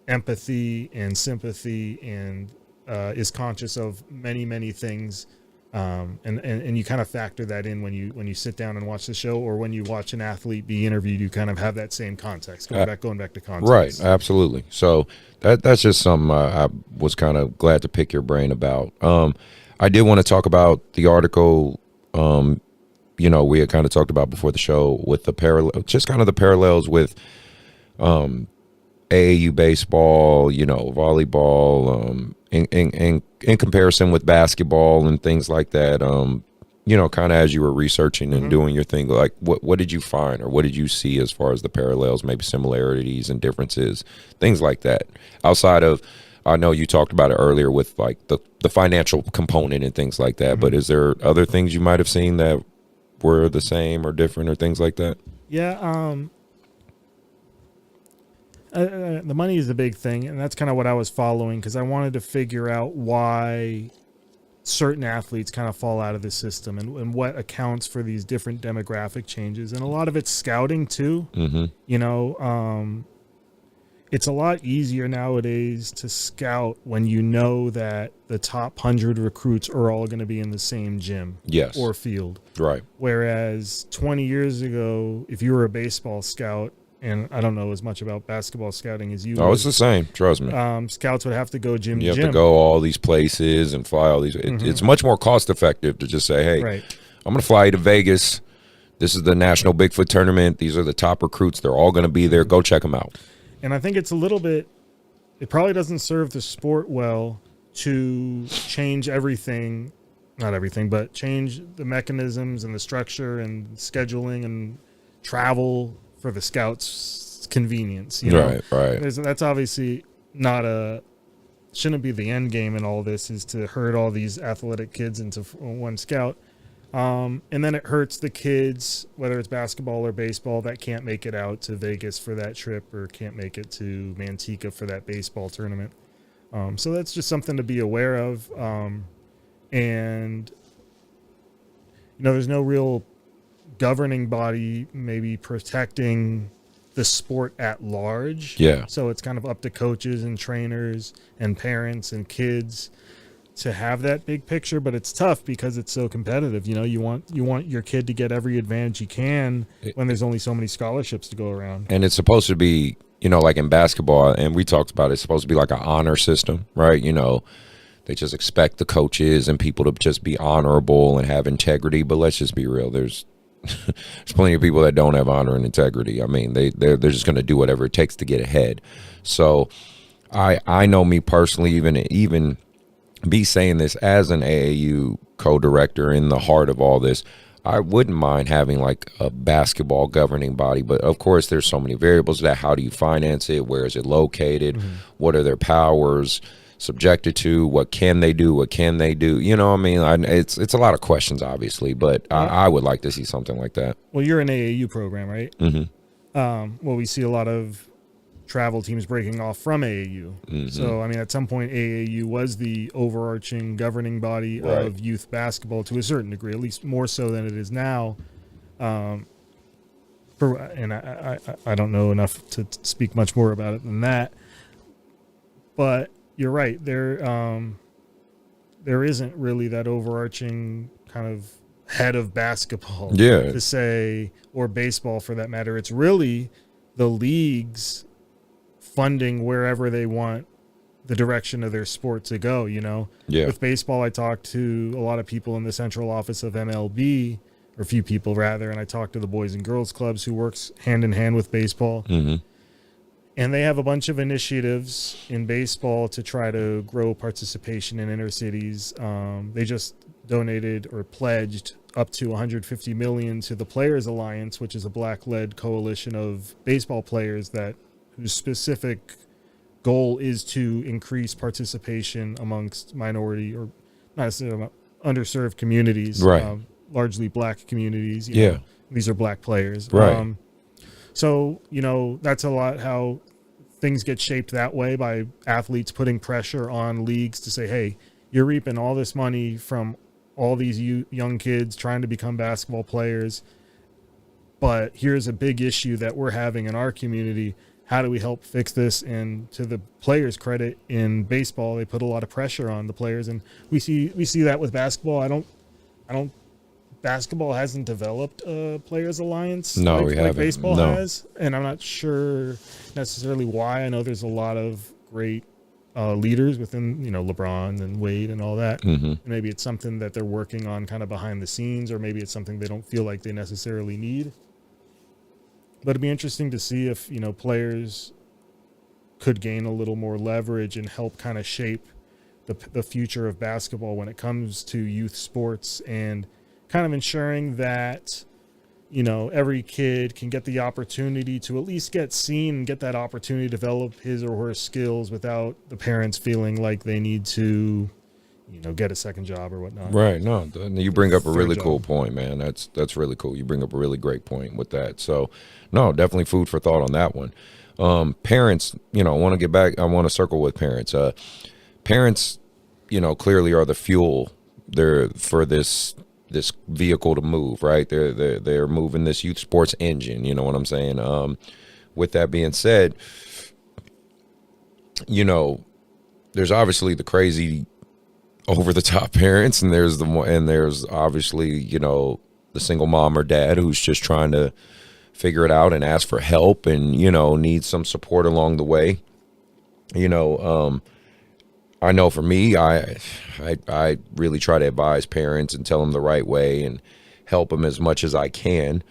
empathy and sympathy and is conscious of many, many things And you kind of factor that in when you sit down and watch the show, or when you watch an athlete be interviewed, you kind of have that same context, going back to context. Right, absolutely. So that's just something I was kind of glad to pick your brain about. I did want to talk about the article, we had kind of talked about before the show, with the parallels with AAU baseball, volleyball, in comparison with basketball and things like that. Kind of as you were researching and doing your thing, like what did you find, or what did you see as far as the parallels, maybe similarities and differences, things like that, outside of, I know you talked about it earlier with like the financial component and things like that, but is there other things you might have seen that were the same or different or things like that? Yeah. The money is the big thing, and that's kind of what I was following, because I wanted to figure out why certain athletes kind of fall out of the system, and what accounts for these different demographic changes. And a lot of it's scouting too. It's a lot easier nowadays to scout when you know that the top 100 recruits are all going to be in the same gym or field. Right. Whereas 20 years ago, if you were a baseball scout, and I don't know as much about basketball scouting as you. Oh, it's the same. Trust me. Scouts would have to go gym to gym. You have to go all these places and fly all these. It's much more cost effective to just say, hey, I'm going to fly you to Vegas. This is the National Bigfoot Tournament. These are the top recruits. They're all going to be there. Go check them out. And I think it's a little bit, it probably doesn't serve the sport well to change everything, not everything, but change the mechanisms and the structure and scheduling and travel for the scouts' convenience. Right. That's obviously shouldn't be the end game in all this, is to herd all these athletic kids into one scout. And then it hurts the kids, whether it's basketball or baseball, that can't make it out to Vegas for that trip, or can't make it to Manteca for that baseball tournament. So that's just something to be aware of. And, there's no real governing body maybe protecting the sport at large. Yeah. So it's kind of up to coaches and trainers and parents and kids to have that big picture, but it's tough because it's so competitive. You want your kid to get every advantage he can when there's only so many scholarships to go around. And it's supposed to be, like in basketball, and we talked about it, it's supposed to be like an honor system, right? They just expect the coaches and people to just be honorable and have integrity. But let's just be real. There's plenty of people that don't have honor and integrity. I mean, they're just going to do whatever it takes to get ahead. So I know me personally, even be saying this as an AAU co-director in the heart of all this, I wouldn't mind having like a basketball governing body, but of course there's so many variables to that. How do you finance it? Where is it located? What are their powers subjected to? What can they do? What can they do? It's a lot of questions, obviously, but I would like to see something like that. Well, you're an AAU program, right? Well, we see a lot of travel teams breaking off from AAU. So, at some point, AAU was the overarching governing body of youth basketball to a certain degree, at least more so than it is now. I don't know enough to speak much more about it than that. But you're right. There isn't really that overarching kind of head of basketball to say, or baseball for that matter. It's really the leagues funding wherever they want the direction of their sport to go. With baseball, I talked to a lot of people in the central office of MLB, or a few people rather, and I talked to the Boys and Girls Clubs who works hand in hand with baseball. And they have a bunch of initiatives in baseball to try to grow participation in inner cities. They just donated or pledged up to $150 million to the Players Alliance, which is a Black-led coalition of baseball players whose specific goal is to increase participation amongst minority, or not necessarily underserved communities, largely Black communities. These are Black players. So, that's a lot how things get shaped that way, by athletes putting pressure on leagues to say, hey, you're reaping all this money from all these young kids trying to become basketball players, but here's a big issue that we're having in our community. How do we help fix this? And to the players' credit, in baseball, they put a lot of pressure on the players, and we see that with basketball. basketball hasn't developed a players alliance like baseball has, and I'm not sure necessarily why. I know there's a lot of great leaders within, LeBron and Wade and all that. Maybe it's something that they're working on kind of behind the scenes, or maybe it's something they don't feel like they necessarily need. But it'd be interesting to see if, players could gain a little more leverage and help kind of shape the future of basketball when it comes to youth sports, and kind of ensuring that, every kid can get the opportunity to at least get seen and get that opportunity to develop his or her skills without the parents feeling like they need to, get a second job or whatnot. Right. No, you bring up a really cool point, man. That's really cool. You bring up a really great point with that. So, no, definitely food for thought on that one. Parents, I want to get back. I want to circle with parents. Parents, clearly are the fuel there for this vehicle to move, right? They're moving this youth sports engine. You know what I'm saying? With that being said, there's obviously the crazy over the top parents, and there's obviously, the single mom or dad who's just trying to figure it out and ask for help and, needs some support along the way. I know for me, I really try to advise parents and tell them the right way and help them as much as I can.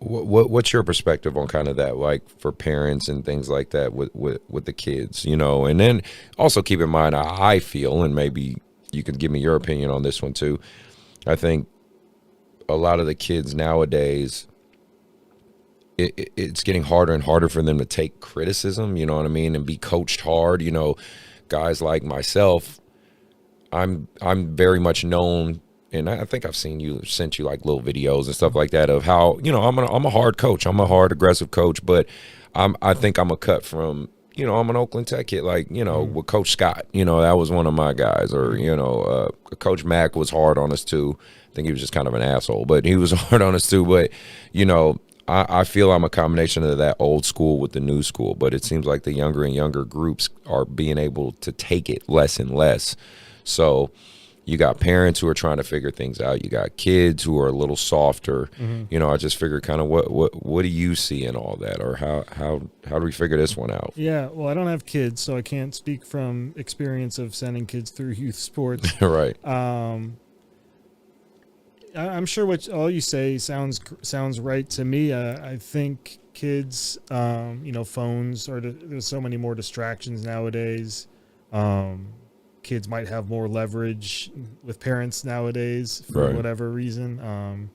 What's your perspective on kind of that, like for parents and things like that with the kids, and then also keep in mind, I feel, and maybe you could give me your opinion on this one too. I think a lot of the kids nowadays, it's getting harder and harder for them to take criticism, you know what I mean, and be coached hard. Guys like myself, I'm very much known, and I think I've sent you like little videos and stuff like that of how, I'm a hard coach. I'm a hard, aggressive coach, but I think I'm a cut from, I'm an Oakland Tech kid, like, with Coach Scott, that was one of my guys, or, Coach Mack was hard on us too. I think he was just kind of an asshole, but he was hard on us too. But, I feel I'm a combination of that old school with the new school, but it seems like the younger and younger groups are being able to take it less and less. So you got parents who are trying to figure things out. You got kids who are a little softer. I just figured kind of what do you see in all that, or how do we figure this one out? Yeah, well, I don't have kids, so I can't speak from experience of sending kids through youth sports. Right. I'm sure what all you say sounds right to me. I think kids, phones there's so many more distractions nowadays. Kids might have more leverage with parents nowadays for whatever reason.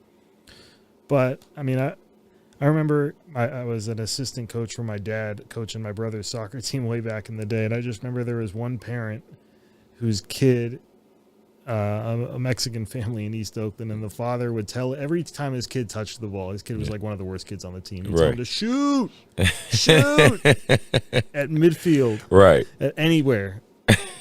But I mean, I remember I was an assistant coach for my dad, coaching my brother's soccer team way back in the day, and I just remember there was one parent whose kid. A Mexican family in East Oakland, and the father would tell every time his kid touched the ball, his kid was like one of the worst kids on the team. He'd tell him to shoot at midfield, right, at anywhere,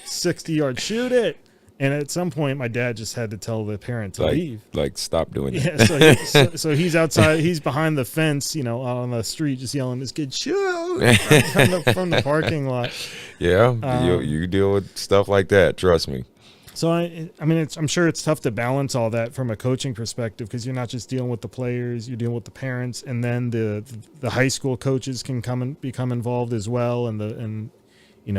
60 yards, shoot it. And at some point, my dad just had to tell the parent to leave, like stop doing that. Yeah, so he's outside, he's behind the fence, on the street, just yelling, "This kid shoot!" from the parking lot. Yeah, you deal with stuff like that. Trust me. So, I'm sure it's tough to balance all that from a coaching perspective, because you're not just dealing with the players, you're dealing with the parents, and then the high school coaches can become involved as well, and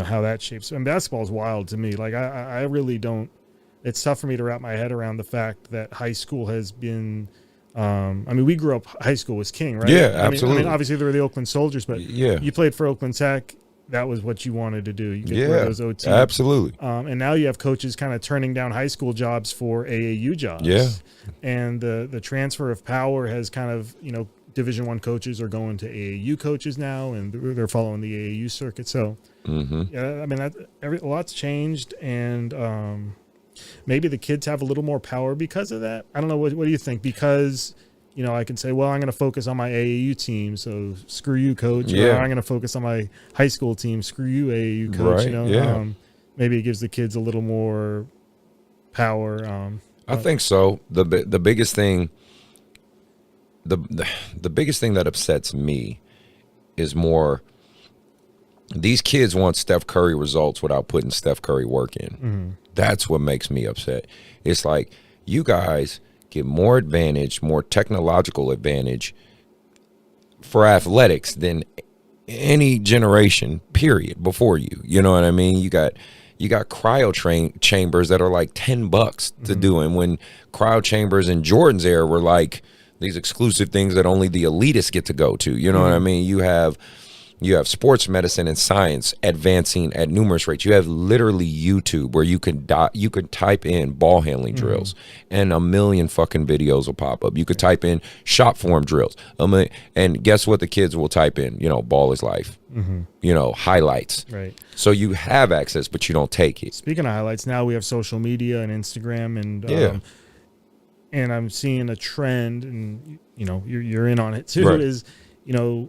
how that shapes. And basketball is wild to me. Like, I really don't – it's tough for me to wrap my head around the fact that high school has been we grew up – high school was king, right? Yeah, absolutely. Obviously there were the Oakland Soldiers, but you played for Oakland Tech. That was what you wanted to do. You could wear those OT. Absolutely. And now you have coaches kind of turning down high school jobs for AAU jobs. Yeah. And the transfer of power has kind of, Division I coaches are going to AAU coaches now, and they're following the AAU circuit. So, a lot's changed, and maybe the kids have a little more power because of that. I don't know. What do you think? Because I can say, well, I'm going to focus on my AAU team, so screw you, coach. Yeah. Or I'm going to focus on my high school team, screw you, AAU coach. Right. Maybe it gives the kids a little more power. I think so. The biggest thing, the biggest thing that upsets me is more these kids want Steph Curry results without putting Steph Curry work in. That's what makes me upset. It's like, you guys get more advantage, more technological advantage for athletics than any generation, period, before you. You know what I mean? You got cryo chambers that are like $10 to do, and when cryo chambers in Jordan's era were like these exclusive things that only the elitists get to go to. You know what I mean? You have sports medicine and science advancing at numerous rates. You have literally YouTube where you could type in ball handling drills and a million fucking videos will pop up. You could type in shot form drills. And guess what the kids will type in? You know, ball is life. You know, highlights. Right. So you have access, but you don't take it. Speaking of highlights, now we have social media and Instagram, and and I'm seeing a trend, and you know, you're in on it too. Right. Is, you know,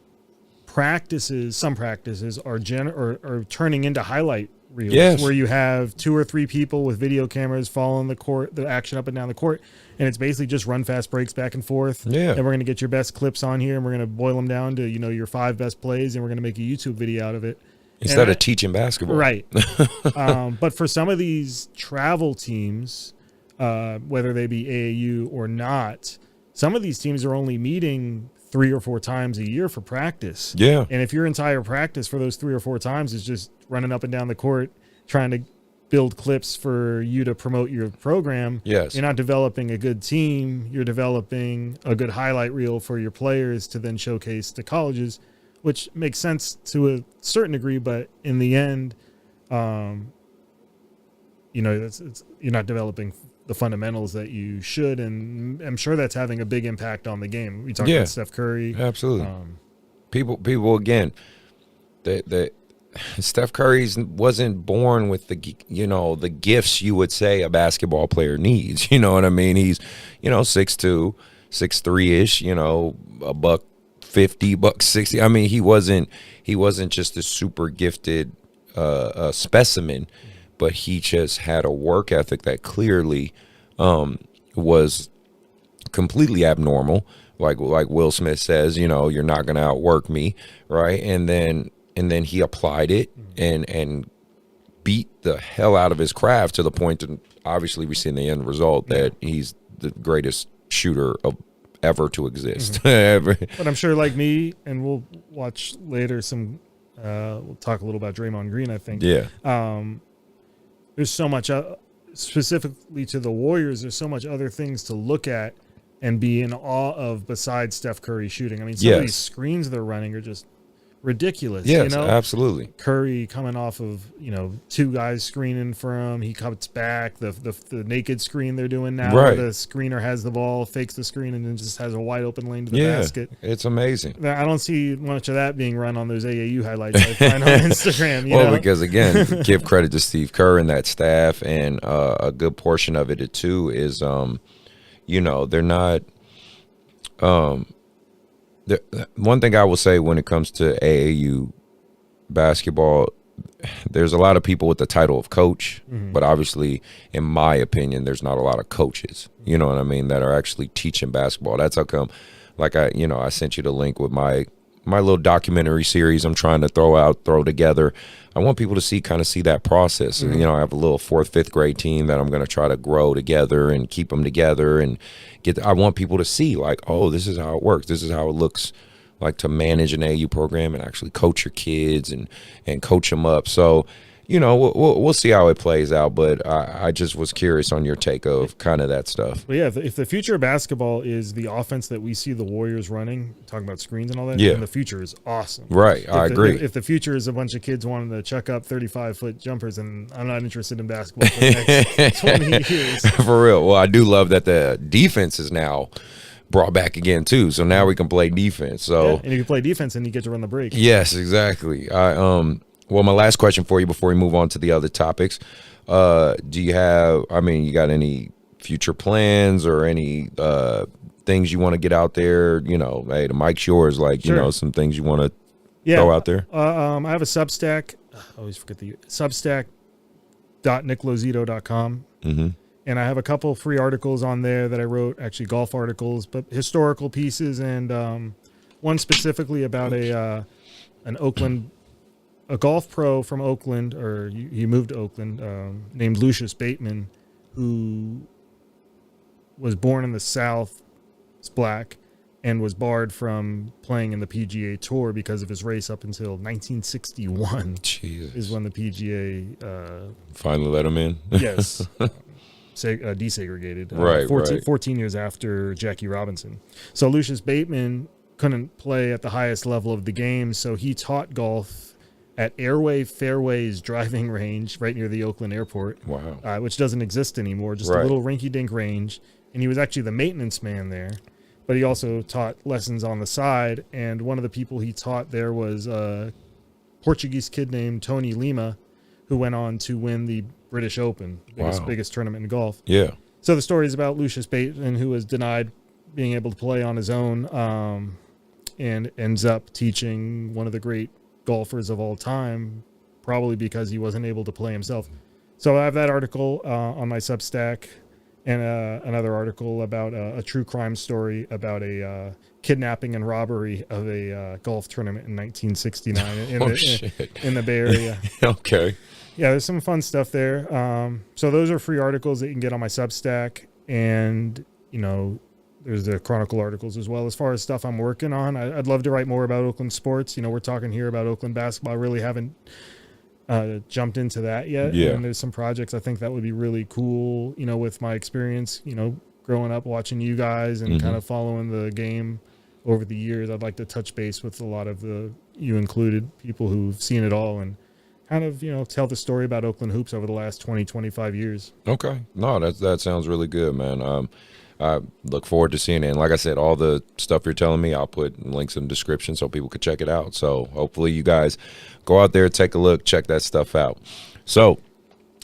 some practices are turning into highlight reels, where you have 2 or 3 people with video cameras following the action up and down the court, and it's basically just run fast breaks back and forth. And we're going to get your best clips on here, and we're going to boil them down to, you know, your 5 best plays, and we're going to make a YouTube video out of it instead of teaching basketball. Right. But for some of these travel teams, whether they be AAU or not, some of these teams are only meeting 3 or 4 times a year for practice. Yeah. And if your entire practice for those 3 or 4 times is just running up and down the court, trying to build clips for you to promote your program, you're not developing a good team. You're developing a good highlight reel for your players to then showcase to colleges, which makes sense to a certain degree. But in the end, you know, you're not developing the fundamentals that you should, and I'm sure that's having a big impact on the game. We talked about Steph Curry. Absolutely. People again, that Steph Curry wasn't born with the gifts you would say a basketball player needs. You know what I mean? He's, you know, 6'2", 6'3" you know, $150, $160. I mean, he wasn't just a super gifted specimen. But he just had a work ethic that clearly was completely abnormal. Like Will Smith says, you know, you're not going to outwork me, right? And then he applied it and beat the hell out of his craft to the point that obviously we see in the end result that he's the greatest shooter ever to exist. But I'm sure, like me, and we'll watch later some. We'll talk a little about Draymond Green, I think. There's so much, specifically to the Warriors, there's so much other things to look at and be in awe of besides Steph Curry shooting. I mean, some of these screens they're running are just ridiculous. Yes, you know? Absolutely. Curry coming off of, you know, 2 guys screening for him. He cuts back. The naked screen they're doing now. Right. The screener has the ball, fakes the screen, and then just has a wide open lane to the basket. It's amazing. I don't see much of that being run on those AAU highlights I find on Instagram. You know? Because, again, give credit to Steve Kerr and that staff, and a good portion of it, too, is, you know, they're not one thing I will say when it comes to AAU basketball, there's a lot of people with the title of coach, but obviously, in my opinion, there's not a lot of coaches, you know what I mean, that are actually teaching basketball. That's how come, like I sent you the link with my little documentary series I'm trying to throw together. I want people to see that process. You know, I have a little 4th, 5th grade team that I'm going to try to grow together and keep them together and I want people to see, like, oh, this is how it works. This is how it looks like to manage an AU program and actually coach your kids and coach them up. So, you know, we'll see how it plays out, but I just was curious on your take of kind of that stuff. But yeah, if the future of basketball is the offense that we see the Warriors running, talking about screens and all that, then the future is awesome. Right, I agree. If the future is a bunch of kids wanting to chuck up 35-foot jumpers, and I'm not interested in basketball for the next 20 years. For real. Well, I do love that the defense is now brought back again too, so now we can play defense. So and if you play defense, then you get to run the break. Yes, exactly. Well, my last question for you before we move on to the other topics, do you have, you got any future plans or any things you want to get out there? You know, hey, the mic's yours, you know, some things you want to throw out there? I have a Substack. I always forget the Substack.nicklozito.com. And I have a couple free articles on there that I wrote, actually golf articles, but historical pieces, and one specifically about an Oakland a golf pro from Oakland, or he moved to Oakland, named Lucius Bateman, who was born in the South, is black, and was barred from playing in the PGA Tour because of his race up until 1961. Jesus. Is when the PGA Finally let him in. yes, desegregated. Right, 14 years after Jackie Robinson. So Lucius Bateman couldn't play at the highest level of the game, so he taught golf at Airway Fairways driving range right near the Oakland airport. Wow. Which doesn't exist anymore, just a little rinky-dink range. And he was actually the maintenance man there. But he also taught lessons on the side, and one of the people he taught there was a Portuguese kid named Tony Lima, who went on to win the British Open, biggest tournament in golf. Yeah. So the story is about Lucius Bateman, who was denied being able to play on his own, and ends up teaching one of the great golfers of all time, probably because he wasn't able to play himself. So I have that article on my Substack, and another article about a true crime story about a kidnapping and robbery of a golf tournament in 1969 in the Bay Area. Okay. Yeah, there's some fun stuff there. So those are free articles that you can get on my Substack, and there's the Chronicle articles as well. As far as stuff I'm working on, I'd love to write more about Oakland sports. We're talking here about Oakland basketball. I really haven't jumped into that yet. Yeah. And there's some projects I think that would be really cool, with my experience, growing up watching you guys and kind of following the game over the years. I'd like to touch base with a lot of you included, people who've seen it all and kind of, tell the story about Oakland hoops over the last 20, 25 years. Okay. No, that sounds really good, man. I look forward to seeing it. And like I said, all the stuff you're telling me, I'll put links in the description so people can check it out. So hopefully you guys go out there, take a look, check that stuff out. So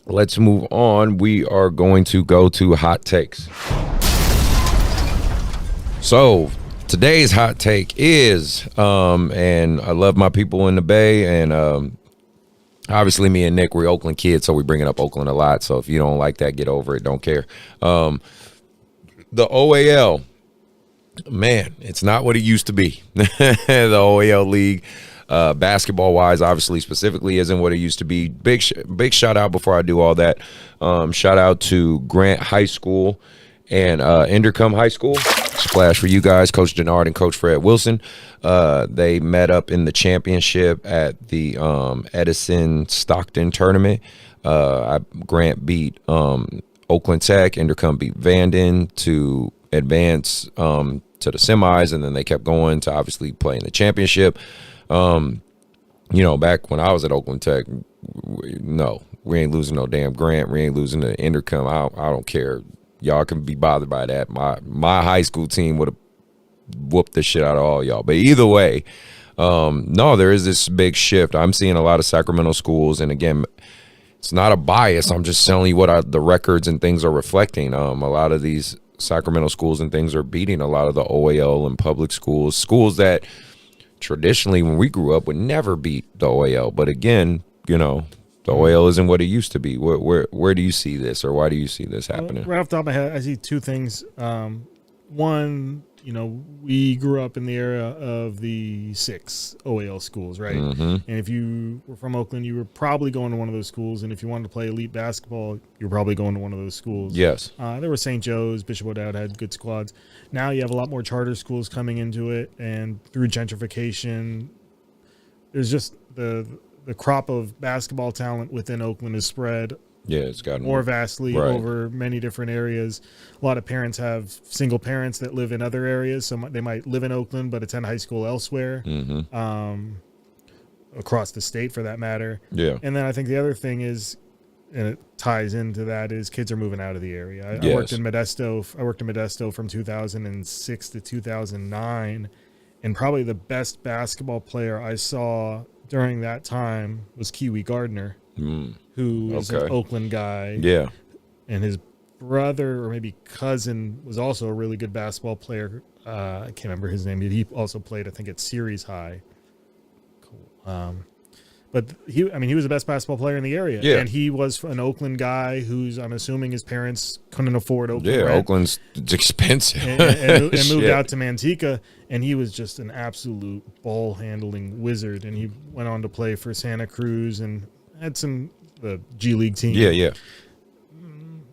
let's move on. We are going to go to hot takes. So today's hot take is, and I love my people in the Bay, and obviously me and Nick, we're Oakland kids, so we bringing up Oakland a lot. So if you don't like that, get over it. Don't care. The OAL, man, it's not what it used to be. The OAL league, basketball-wise, obviously, specifically, isn't what it used to be. Big shout out before I do all that. Shout out to Grant High School and Indercombe High School. Splash for you guys, Coach Denard and Coach Fred Wilson. They met up in the championship at the Edison Stockton tournament. Grant beat Oakland Tech. Indercombe beat Vanden to advance to the semis, and then they kept going to obviously play in the championship. Back when I was at Oakland Tech, no, we ain't losing no damn Grant. We ain't losing to Indercombe. I don't care. Y'all can be bothered by that. My high school team would have whooped the shit out of all y'all. But either way, no, there is this big shift. I'm seeing a lot of Sacramento schools, and again, it's not a bias. I'm just telling you what the records and things are reflecting. A lot of these Sacramento schools and things are beating a lot of the OAL and public schools that traditionally, when we grew up, would never beat the OAL. But again, the OAL isn't what it used to be. Where do you see this, or why do you see this happening? Right off the top of my head, I see two things. One, we grew up in the era of the 6 OAL schools, right? Mm-hmm. And if you were from Oakland, you were probably going to one of those schools. And if you wanted to play elite basketball, you were probably going to one of those schools. Yes. There were St. Joe's, Bishop O'Dowd had good squads. Now you have a lot more charter schools coming into it. And through gentrification, there's just the crop of basketball talent within Oakland is spread. Yeah, it's gotten more vastly right over many different areas. A lot of parents have single parents that live in other areas, so they might live in Oakland but attend high school elsewhere, across the state for that matter. Yeah. And then I think the other thing is, and it ties into that, is kids are moving out of the area. Yes. I worked in Modesto from 2006 to 2009, and probably the best basketball player I saw during that time was Kiwi Gardner. Who is an Oakland guy. Yeah. And his brother or maybe cousin was also a really good basketball player. I can't remember his name, but he also played, I think, at Series High. Cool. But he was the best basketball player in the area. Yeah. And he was an Oakland guy who's, I'm assuming his parents couldn't afford Oakland rent. Oakland's expensive. And moved out to Manteca, and he was just an absolute ball handling wizard. And he went on to play for Santa Cruz and had the G League team. Yeah.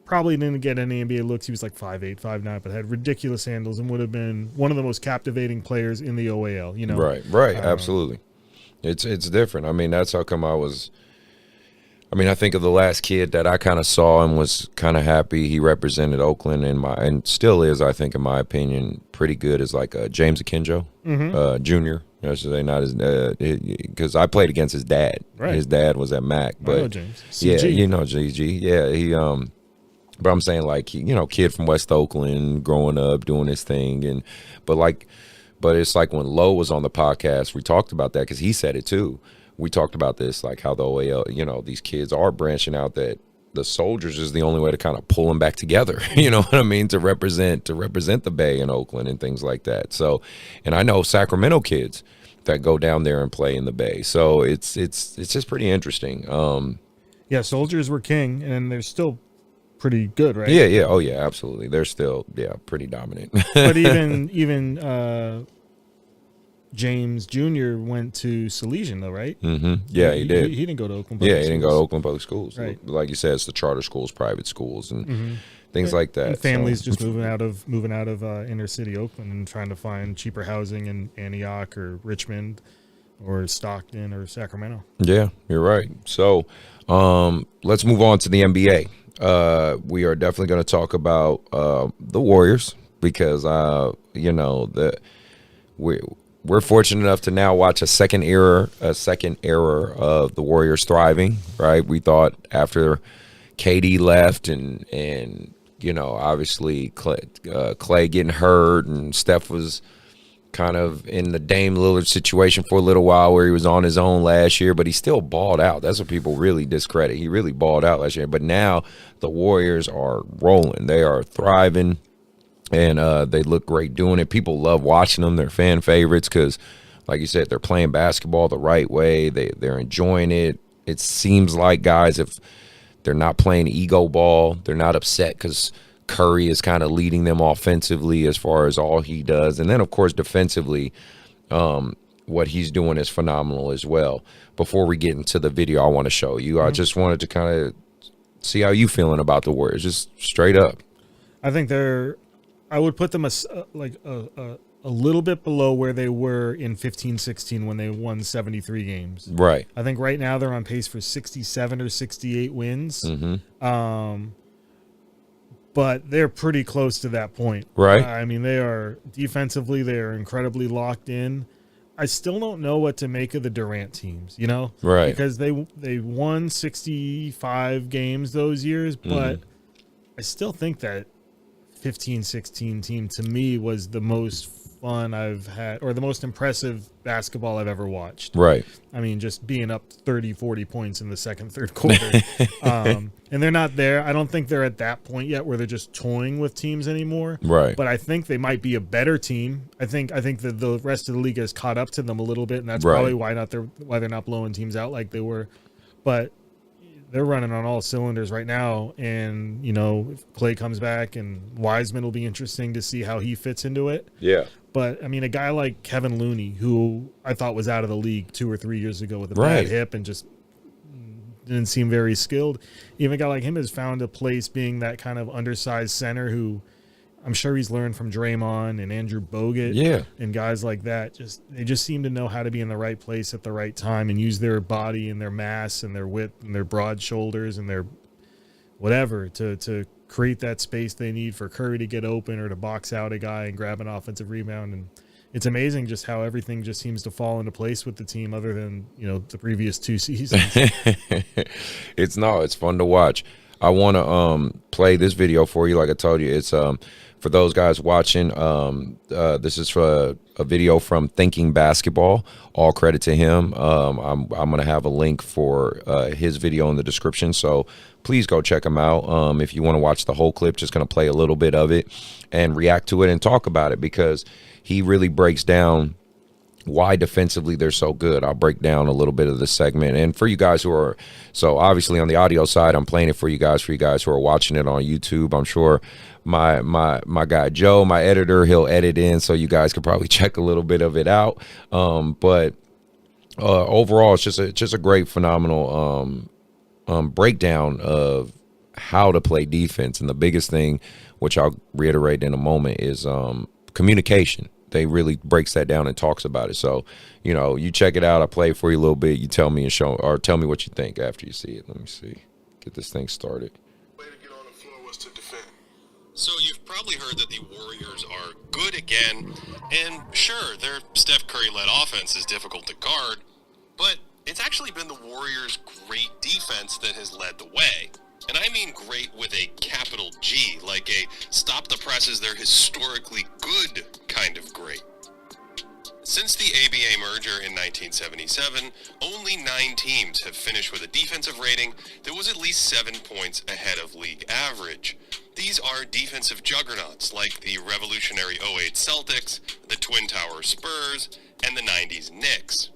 Probably didn't get any NBA looks. He was like 5'8", 5'9", but had ridiculous handles and would have been one of the most captivating players in the OAL. You know, Right. Absolutely. It's different. I mean, that's how come I think of the last kid that I kind of saw and was kind of happy. He represented Oakland and still is, I think, in my opinion, pretty good. Is like James Akinjo, Jr. Yesterday, not his because I played against his dad. Right. His dad was at Mac, but I know James. yeah, CG. you know GG. Yeah, he But I'm saying like kid from West Oakland, growing up, doing his thing, But it's like when Lowe was on the podcast, we talked about that because he said it too. We talked about this, like how the OAL, these kids are branching out, that the Soldiers is the only way to kind of pull them back together. You know what I mean? To represent the Bay in Oakland and things like that. So, and I know Sacramento kids that go down there and play in the Bay. So it's just pretty interesting. Yeah, Soldiers were king, and they're still pretty good, right? Yeah. Oh yeah, absolutely. They're still pretty dominant. But even James Jr. went to Salesian, though, right? Mm-hmm. Yeah, he did. He didn't go to Oakland. He didn't go to Oakland Public Schools. Right. Like you said, it's the charter schools, private schools, and things like that. And families just moving out of inner city Oakland and trying to find cheaper housing in Antioch or Richmond or Stockton or Sacramento. Yeah, you're right. So let's move on to the NBA. We are definitely going to talk about the Warriors because we're fortunate enough to now watch a second era of the Warriors thriving. Right, we thought after KD left and obviously Clay getting hurt and Steph was kind of in the Dame Lillard situation for a little while where he was on his own last year, but he still balled out. That's what people really discredit. He really balled out last year. But now the Warriors are rolling. They are thriving, and they look great doing it. People love watching them. They're fan favorites because, like you said, they're playing basketball the right way. They're enjoying it. It seems like, guys, if they're not playing ego ball, they're not upset because Curry is kind of leading them offensively as far as all he does. And then, of course, defensively, what he's doing is phenomenal as well. Before we get into the video I want to show you, I just wanted to kind of see how you feeling about the Warriors, just straight up. I think I would put them a little bit below where they were in 15-16 when they won 73 games. Right. I think right now they're on pace for 67 or 68 wins. But they're pretty close to that point. Right. I mean, they are defensively, they are incredibly locked in. I still don't know what to make of the Durant teams, Right. Because they won 65 games those years, but I still think that 15-16 team to me was the most fun I've had, or the most impressive basketball I've ever watched. Right. I mean, just being up 30, 40 points in the second, third quarter. And they're not there. I don't think they're at that point yet where they're just toying with teams anymore. Right. But I think they might be a better team. I think that the rest of the league has caught up to them a little bit, and that's probably why they're not blowing teams out like they were. But they're running on all cylinders right now, and if Clay comes back, and Wiseman will be interesting to see how he fits into it. Yeah. But I mean, a guy like Kevin Looney, who I thought was out of the league 2 or 3 years ago with a bad hip and just didn't seem very skilled. Even a guy like him has found a place being that kind of undersized center who I'm sure he's learned from Draymond and Andrew Bogut and guys like that. They just seem to know how to be in the right place at the right time and use their body and their mass and their width and their broad shoulders and their whatever to create that space they need for Curry to get open or to box out a guy and grab an offensive rebound. And it's amazing just how everything just seems to fall into place with the team other than, the previous 2 seasons. It's fun to watch. I want to play this video for you. Like I told you, it's for those guys watching. This is for a video from Thinking Basketball. All credit to him. I'm going to have a link for his video in the description, so please go check him out. If you want to watch the whole clip, just going to play a little bit of it and react to it and talk about it because he really breaks down why defensively they're so good. I'll break down a little bit of the segment. And for you guys who are, so obviously on the audio side, I'm playing it for you guys who are watching it on YouTube. I'm sure my guy Joe, my editor, he'll edit in so you guys could probably check a little bit of it out. But overall, it's just a great, phenomenal breakdown of how to play defense. And the biggest thing, which I'll reiterate in a moment, is communication. They really breaks that down and talks about it. So, you check it out. I play it for you a little bit. You tell me tell me what you think after you see it. Let me see. Get this thing started. Way to get on the floor was to defend. So you've probably heard that the Warriors are good again, and sure, their Steph Curry-led offense is difficult to guard, but it's actually been the Warriors' great defense that has led the way. And I mean great with a capital G, like a stop the presses, they're historically good kind of great. Since the ABA merger in 1977, only 9 teams have finished with a defensive rating that was at least 7 points ahead of league average. These are defensive juggernauts like the revolutionary 08 Celtics, the Twin Tower Spurs, and the 90s Knicks.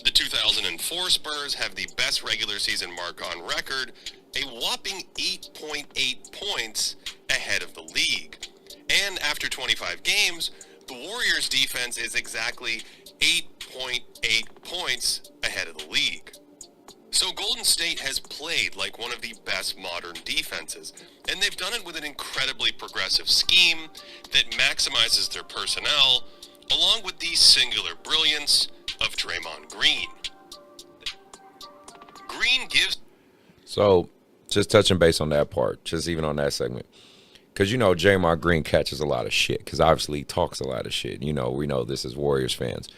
The 2004 Spurs have the best regular season mark on record, a whopping 8.8 points ahead of the league. And after 25 games, the Warriors' defense is exactly 8.8 points ahead of the league. So Golden State has played like one of the best modern defenses, and they've done it with an incredibly progressive scheme that maximizes their personnel, along with the singular brilliance of Draymond Green. Green gives... So, just touching base on that part, just even on that segment. Because, Draymond Green catches a lot of shit, because obviously he talks a lot of shit. We know this as Warriors fans.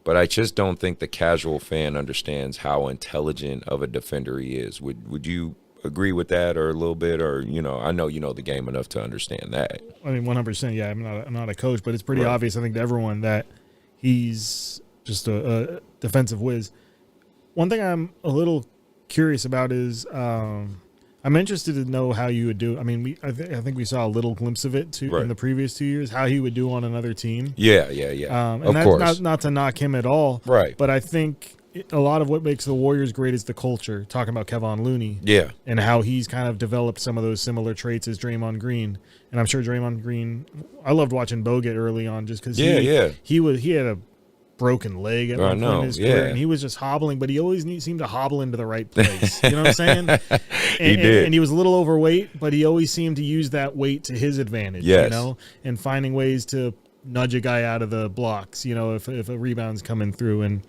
But I just don't think the casual fan understands how intelligent of a defender he is. Would you agree with that or a little bit? Or, I know you know the game enough to understand that. I mean, 100%, yeah. I'm not a coach, but it's pretty obvious, I think, to everyone that he's just a defensive whiz. One thing I'm a little curious about is I'm interested to know how you would do. I mean, I think we saw a little glimpse of it in the previous 2 years, how he would do on another team. Yeah. And of course. Not to knock him at all. Right. But I think a lot of what makes the Warriors great is the culture, talking about Kevon Looney. Yeah. And how he's kind of developed some of those similar traits as Draymond Green. And I'm sure Draymond Green, I loved watching Bogut early on just because he had a broken leg at one point in his career, and he was just hobbling, but he always seemed to hobble into the right place. You know what I'm saying? He did. And he was a little overweight, but he always seemed to use that weight to his advantage, and finding ways to nudge a guy out of the blocks, if a rebound's coming through. And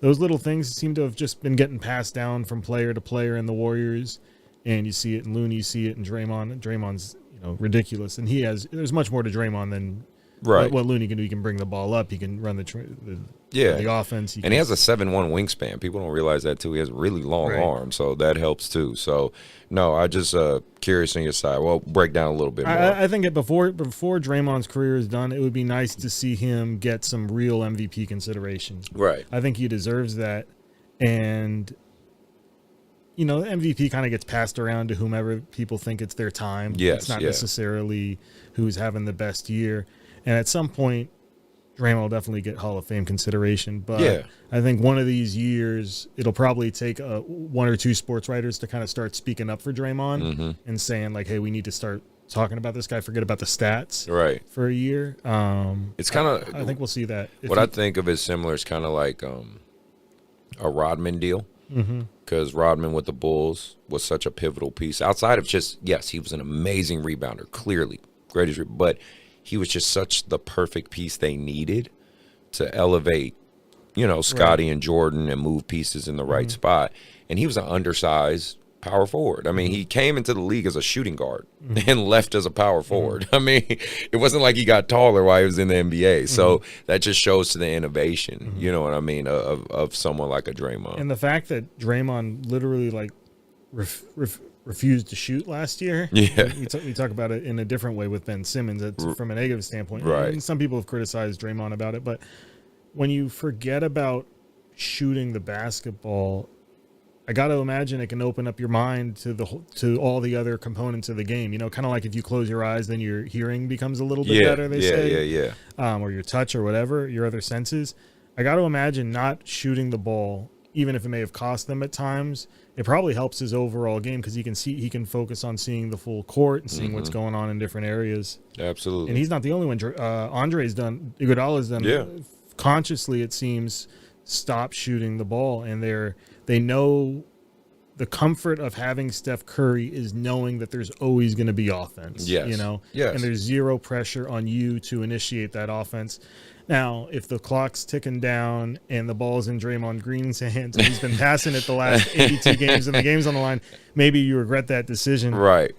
those little things seem to have just been getting passed down from player to player in the Warriors. And you see it in Looney, you see it in Draymond. Draymond's, ridiculous. And there's much more to Draymond than what Looney can do. He can bring the ball up. He can run the offense. He has a 7'1" wingspan. People don't realize that, too. He has really long arms, so that helps, too. So, no, I just curious on your side. Well, break down a little bit more. I think that before Draymond's career is done, it would be nice to see him get some real MVP consideration. Right. I think he deserves that. And, MVP kind of gets passed around to whomever people think it's their time. Yes, it's not necessarily who's having the best year. And at some point, Draymond will definitely get Hall of Fame consideration. But I think one of these years, it'll probably take 1 or 2 sports writers to kind of start speaking up for Draymond and saying, like, hey, we need to start talking about this guy. Forget about the stats for a year. It's kind of – I think we'll see that. I think of as similar is kind of like a Rodman deal. Because Rodman with the Bulls was such a pivotal piece. Outside of just, yes, he was an amazing rebounder, clearly. Greatest – but – he was just such the perfect piece they needed to elevate, Scottie and Jordan and move pieces in the right spot. And he was an undersized power forward. I mean, he came into the league as a shooting guard and left as a power forward. I mean, it wasn't like he got taller while he was in the NBA. So that just shows to the innovation, you know what I mean, of someone like a Draymond. And the fact that Draymond literally, like, refused to shoot last year. Yeah. We talk about it in a different way with Ben Simmons from a negative standpoint. Right. And some people have criticized Draymond about it, but when you forget about shooting the basketball, I got to imagine it can open up your mind to all the other components of the game. Kind of like if you close your eyes, then your hearing becomes a little bit better, they say. Yeah. Or your touch or whatever, your other senses. I got to imagine not shooting the ball, even if it may have cost them at times, it probably helps his overall game because he can focus on seeing the full court and seeing what's going on in different areas. Absolutely. And he's not the only one. Iguodala's done consciously, it seems, stop shooting the ball, and they know the comfort of having Steph Curry is knowing that there's always going to be offense. Yes. Yes. And there's zero pressure on you to initiate that offense. Now, if the clock's ticking down and the ball's in Draymond Green's hands, and he's been passing it the last 82 games and the game's on the line, maybe you regret that decision. Right.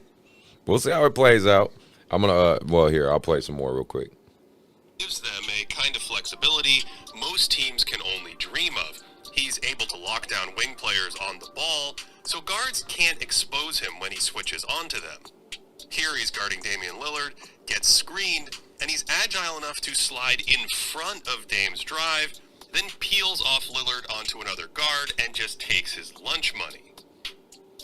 We'll see how it plays out. I'm going to, here, I'll play some more real quick. Gives them a kind of flexibility most teams can only dream of. He's able to lock down wing players on the ball, so guards can't expose him when he switches onto them. Here he's guarding Damian Lillard, gets screened, and he's agile enough to slide in front of Dame's drive, then peels off Lillard onto another guard and just takes his lunch money.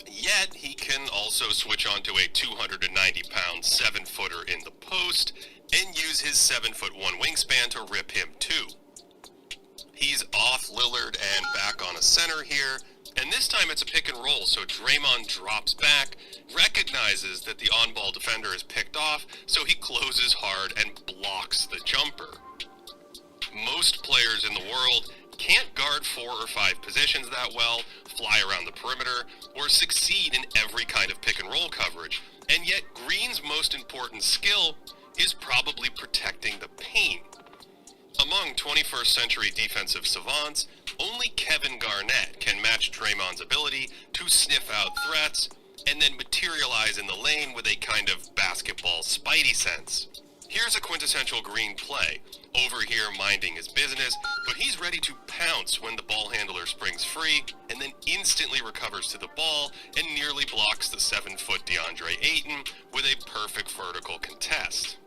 Yet, he can also switch onto a 290-pound 7-footer in the post and use his 7'1" wingspan to rip him too. He's off Lillard and back on a center here, and this time it's a pick and roll, so Draymond drops back, recognizes that the on-ball defender is picked off, so he closes hard and blocks the jumper. Most players in the world can't guard 4 or 5 positions that well, fly around the perimeter, or succeed in every kind of pick and roll coverage, and yet Green's most important skill is probably protecting the paint. Among 21st century defensive savants, only Kevin Garnett can match Draymond's ability to sniff out threats and then materialize in the lane with a kind of basketball spidey sense. Here's a quintessential Green play. Over here minding his business, but he's ready to pounce when the ball handler springs free and then instantly recovers to the ball and nearly blocks the 7-foot DeAndre Ayton with a perfect vertical contest.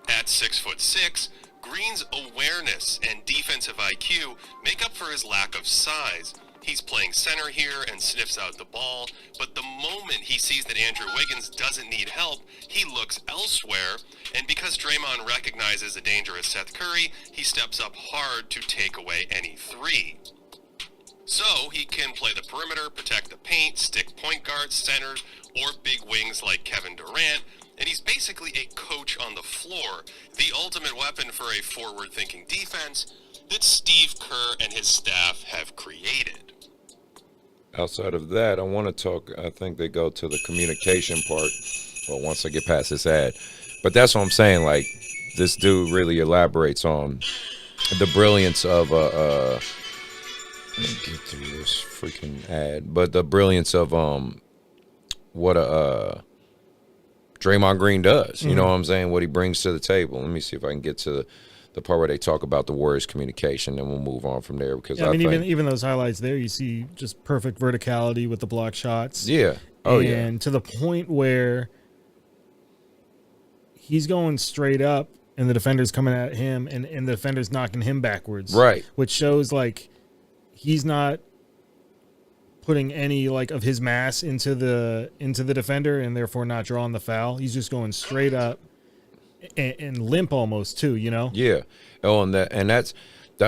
At 6'6", Green's awareness and defensive IQ make up for his lack of size. He's playing center here and sniffs out the ball, but the moment he sees that Andrew Wiggins doesn't need help, he looks elsewhere, and because Draymond recognizes a dangerous Seth Curry, he steps up hard to take away any three. So he can play the perimeter, protect the paint, stick point guards, centers, or big wings like Kevin Durant, and he's basically a coach on the floor, the ultimate weapon for a forward-thinking defense that Steve Kerr and his staff have created. Outside of that, I want to talk, I think they go to the communication part, well, once I get past this ad. But that's what I'm saying, like, this dude really elaborates on the brilliance of, let me get through this freaking ad, but the brilliance of what Draymond Green does. You know what I'm saying? What he brings to the table. Let me see if I can get to the part where they talk about the Warriors' communication, and we'll move on from there. Because I mean, even those highlights there, you see just perfect verticality with the block shots. Yeah. Oh, yeah. And to the point where he's going straight up, and the defender's coming at him, and the defender's knocking him backwards. Right. Which shows, like, he's not putting any like of his mass into the defender and therefore not drawing the foul. He's just going straight up and limp almost too, you know? Yeah. Oh, and that's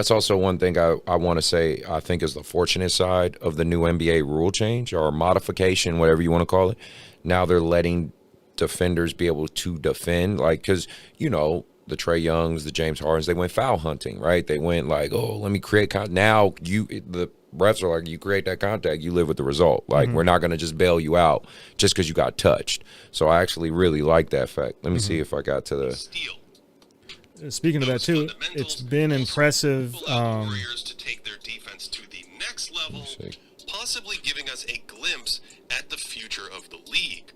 also one thing I want to say I think is the fortunate side of the new NBA rule change or modification, whatever you want to call it. Now they're letting defenders be able to defend, like, because, you know, the Trae Youngs, the James Hardens, they went foul hunting, right? They went like, oh, let me create now the refs are like, you create that contact, you live with the result. Like, we're not going to just bail you out just because you got touched. So I actually really like that fact. Let me see if I got to the Steal. Speaking of that too, it's been impressive. Warriors to take their defense to the next level, possibly giving us a glimpse at the future of the league.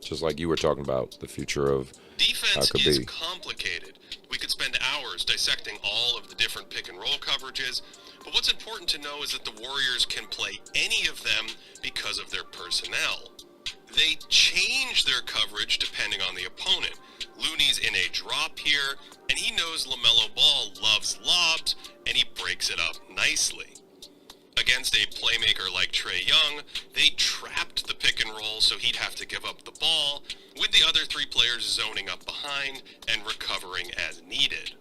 Just like you were talking about, the future of defense could is be complicated. We could spend hours dissecting all of the different pick and roll coverages, but what's important to know is that the Warriors can play any of them because of their personnel. They change their coverage depending on the opponent. Looney's in a drop here, and he knows LaMelo Ball loves lobs, and he breaks it up nicely. Against a playmaker like Trae Young, they trapped the pick and roll so he'd have to give up the ball, with the other three players zoning up behind and recovering as needed.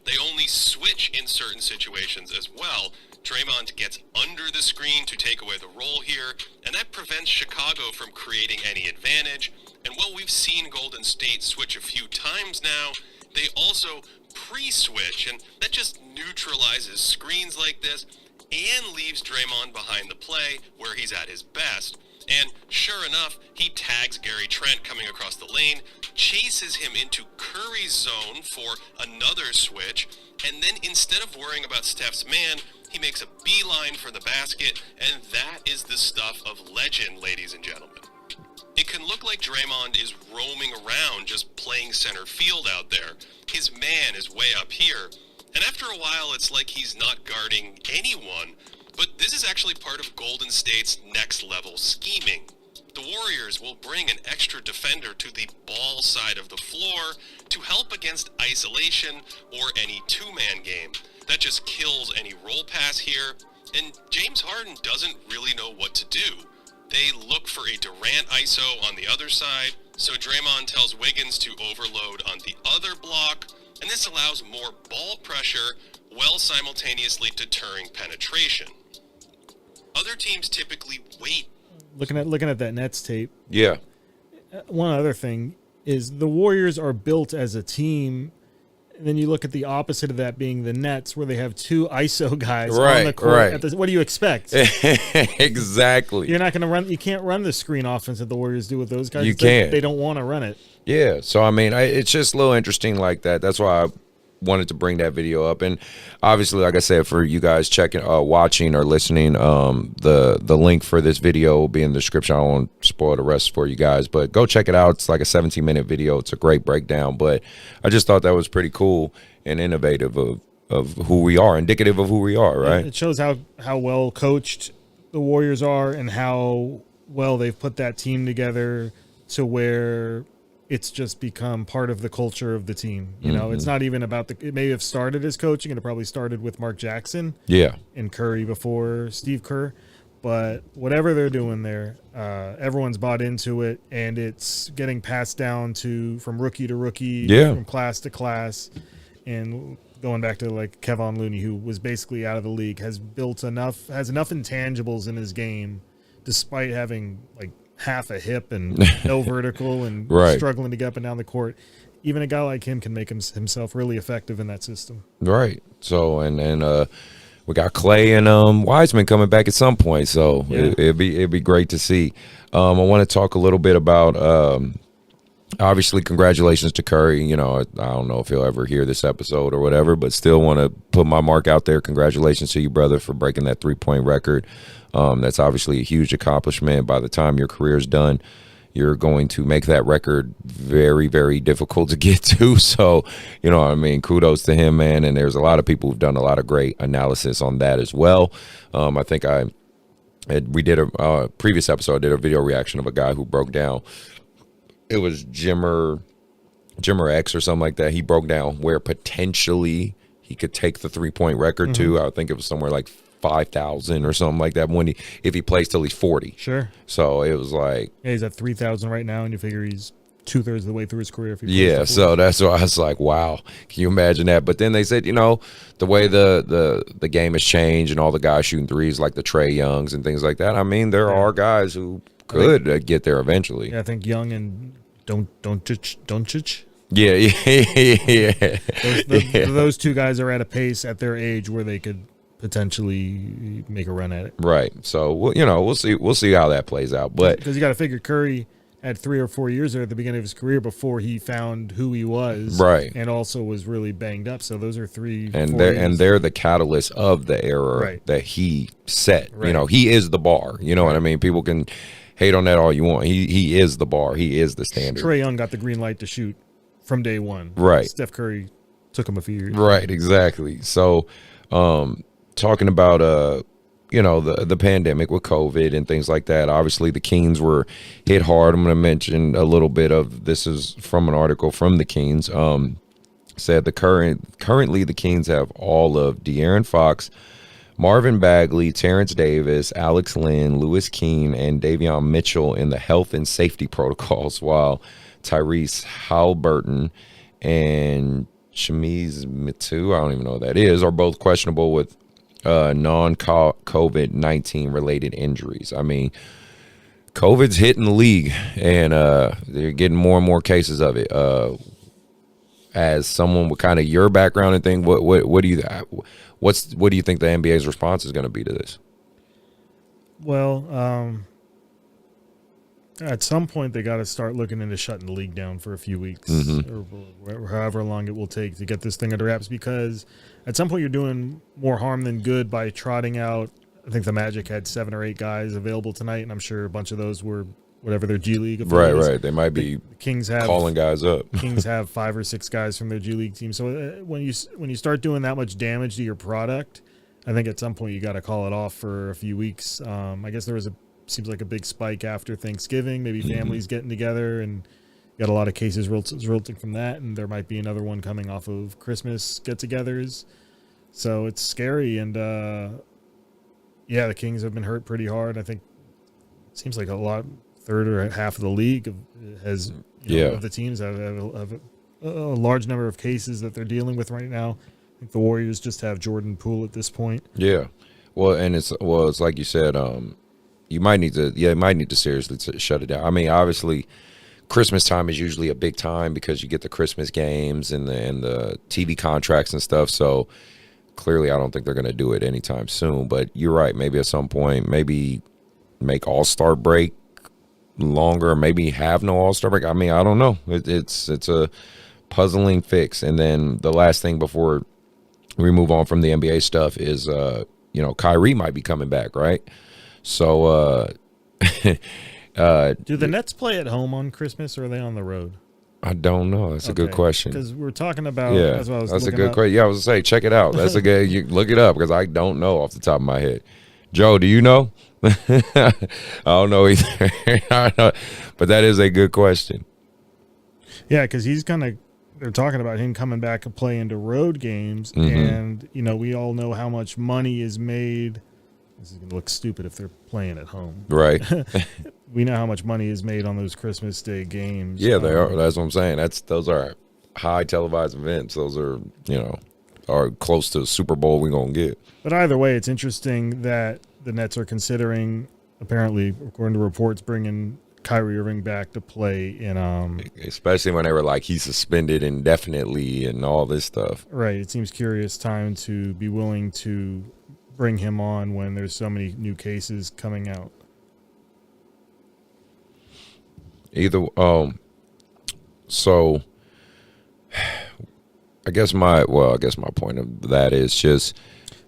They only switch in certain situations as well. Draymond gets under the screen to take away the roll here, and that prevents Chicago from creating any advantage. And while we've seen Golden State switch a few times now, they also pre-switch, and that just neutralizes screens like this and leaves Draymond behind the play where he's at his best. And sure enough, he tags Gary Trent coming across the lane, chases him into Curry's zone for another switch, and then instead of worrying about Steph's man, he makes a beeline for the basket, and that is the stuff of legend, ladies and gentlemen. It can look like Draymond is roaming around just playing center field out there. His man is way up here, and after a while it's like he's not guarding anyone, but this is actually part of Golden State's next level scheming. The Warriors will bring an extra defender to the ball side of the floor to help against isolation or any two-man game. That just kills any roll pass here, and James Harden doesn't really know what to do. They look for a Durant ISO on the other side, so Draymond tells Wiggins to overload on the other block, and this allows more ball pressure while simultaneously deterring penetration. Other teams typically wait. Looking at that Nets tape. Yeah. One other thing is the Warriors are built as a team. And then you look at the opposite of that being the Nets, where they have two ISO guys on the court. Right. What do you expect? Exactly. You're not going to run. You can't run the screen offense that the Warriors do with those guys. You can't. They don't want to run it. Yeah. So, I mean, it's just a little interesting like that. That's why I wanted to bring that video up. And obviously, like I said, for you guys watching or listening, the link for this video will be in the description. I don't want to spoil the rest for you guys, but go check it out. It's like a 17-minute video. It's a great breakdown, but I just thought that was pretty cool and innovative of who we are, indicative of who we are, right? It shows how well coached the Warriors are and how well they've put that team together to where it's just become part of the culture of the team. You know, it's not even about it may have started as coaching, and it probably started with Mark Jackson and Curry before Steve Kerr. But whatever they're doing there, everyone's bought into it, and it's getting passed down from rookie to rookie, from class to class. And going back to like Kevon Looney, who was basically out of the league, has enough intangibles in his game, despite having like half a hip and no vertical and struggling to get up and down the court. Even a guy like him can make himself really effective in that system. Right. So, and we got Clay and Wiseman coming back at some point. So it'd be great to see. I want to talk a little bit about, obviously, congratulations to Curry. You know, I don't know if he'll ever hear this episode or whatever, but still want to put my mark out there. Congratulations to you, brother, for breaking that 3-point record. That's obviously a huge accomplishment. By the time your career is done, you're going to make that record very, very difficult to get to. So, you know what I mean? Kudos to him, man. And there's a lot of people who've done a lot of great analysis on that as well. I think we did a previous episode, I did a video reaction of a guy who broke down. It was Jimmer X or something like that. He broke down where potentially he could take the 3-point record to. I think it was somewhere like 5,000 or something like that if he plays till he's 40. Sure. So it was like, he's at 3,000 right now, and you figure he's 2/3 of the way through his career. If he so that's why I was like, wow, can you imagine that? But then they said, you know, the way the game has changed and all the guys shooting threes like the Trae Youngs and things like that. I mean, there are guys who could get there eventually. Yeah, I think Young and Doncic. Yeah. Those two guys are at a pace at their age where they could potentially make a run at it. Right. So we'll see how that plays out. But because you got to figure Curry had 3 or 4 years there at the beginning of his career before he found who he was, right, and also was really banged up. So those are 3. And they're the catalyst of the era that he set. Right. You know, he is the bar. You know what I mean? People can hate on that all you want. He is the bar. He is the standard. Trae Young got the green light to shoot from day one. Right. Steph Curry took him a few years. Right. Exactly. So, talking about the pandemic with COVID and things like that. Obviously, the Kings were hit hard. I'm going to mention a little bit of this is from an article from the Kings. Said currently the Kings have all of De'Aaron Fox, Marvin Bagley, Terrence Davis, Alex Lynn, Lewis Keane, and Davion Mitchell in the health and safety protocols, while Tyrese Halliburton and Shamiz Mitu, I don't even know what that is, are both questionable with non-COVID-19 related injuries. I mean, COVID's hitting the league, and they're getting more and more cases of it. As someone with kind of your background and thing, what do you think the NBA's response is going to be to this? Well, at some point they got to start looking into shutting the league down for a few weeks, or however long it will take to get this thing under wraps. Because at some point you're doing more harm than good by trotting out. I think the Magic had 7 or 8 guys available tonight, and I'm sure a bunch of those were whatever their G League affiliates. Right. They might be the Kings have calling guys up. Kings have 5 or 6 guys from their G League team. So when you start doing that much damage to your product, I think at some point you got to call it off for a few weeks. I guess there was seems like a big spike after Thanksgiving, maybe families getting together, and got a lot of cases resulting from that, and there might be another one coming off of Christmas get-togethers. So it's scary, and the Kings have been hurt pretty hard. I think it seems like third or half of the league has of the teams have a large number of cases that they're dealing with right now. I think the Warriors just have Jordan Poole at this point. Yeah, it's like you said. You might need to seriously shut it down. I mean, obviously, Christmas time is usually a big time because you get the Christmas games and the TV contracts and stuff. So clearly, I don't think they're going to do it anytime soon. But you're right. Maybe at some point, maybe make All-Star break longer. Maybe have no All-Star break. I mean, I don't know. It's a puzzling fix. And then the last thing before we move on from the NBA stuff is Kyrie might be coming back, right? So, do the Nets play at home on Christmas, or are they on the road? I don't know. That's a good question. Because we're talking about. Yeah, that's a good question. Yeah, I was gonna say, check it out. That's a good. You look it up because I don't know off the top of my head. Joe, do you know? I don't know either. But that is a good question. Yeah, because they're talking about him coming back and playing to road games, and we all know how much money is made. This is going to look stupid if they're playing at home. Right. We know how much money is made on those Christmas Day games. Yeah, they are. That's what I'm saying. Those are high televised events. Those are, are close to the Super Bowl we're going to get. But either way, it's interesting that the Nets are considering, apparently, according to reports, bringing Kyrie Irving back to play in especially when they were like he's suspended indefinitely and all this stuff. Right. It seems curious time to be willing to bring him on when there's so many new cases coming out. So I guess my point of that is just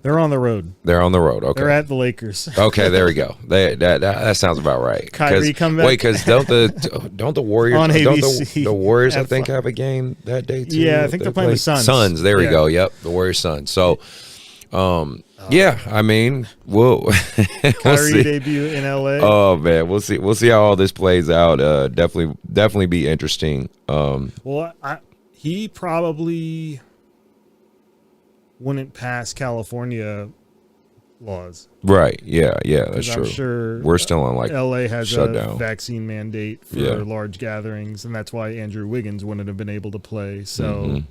they're on the road. Okay. They're at the Lakers. Okay, there we go. That sounds about right. Kyrie come back. Wait, because don't the Warriors on ABC the Warriors I think have a game that day too? Yeah, I think they're playing the Suns. Suns, there we go. Yep, the Warriors Suns. So yeah, I mean, Kyrie debut in LA. Oh man, we'll see how all this plays out. Definitely be interesting. He probably wouldn't pass California laws. Right. Yeah, that's true. I'm sure we're still on LA has shutdown. a vaccine mandate for large gatherings, and that's why Andrew Wiggins wouldn't have been able to play. So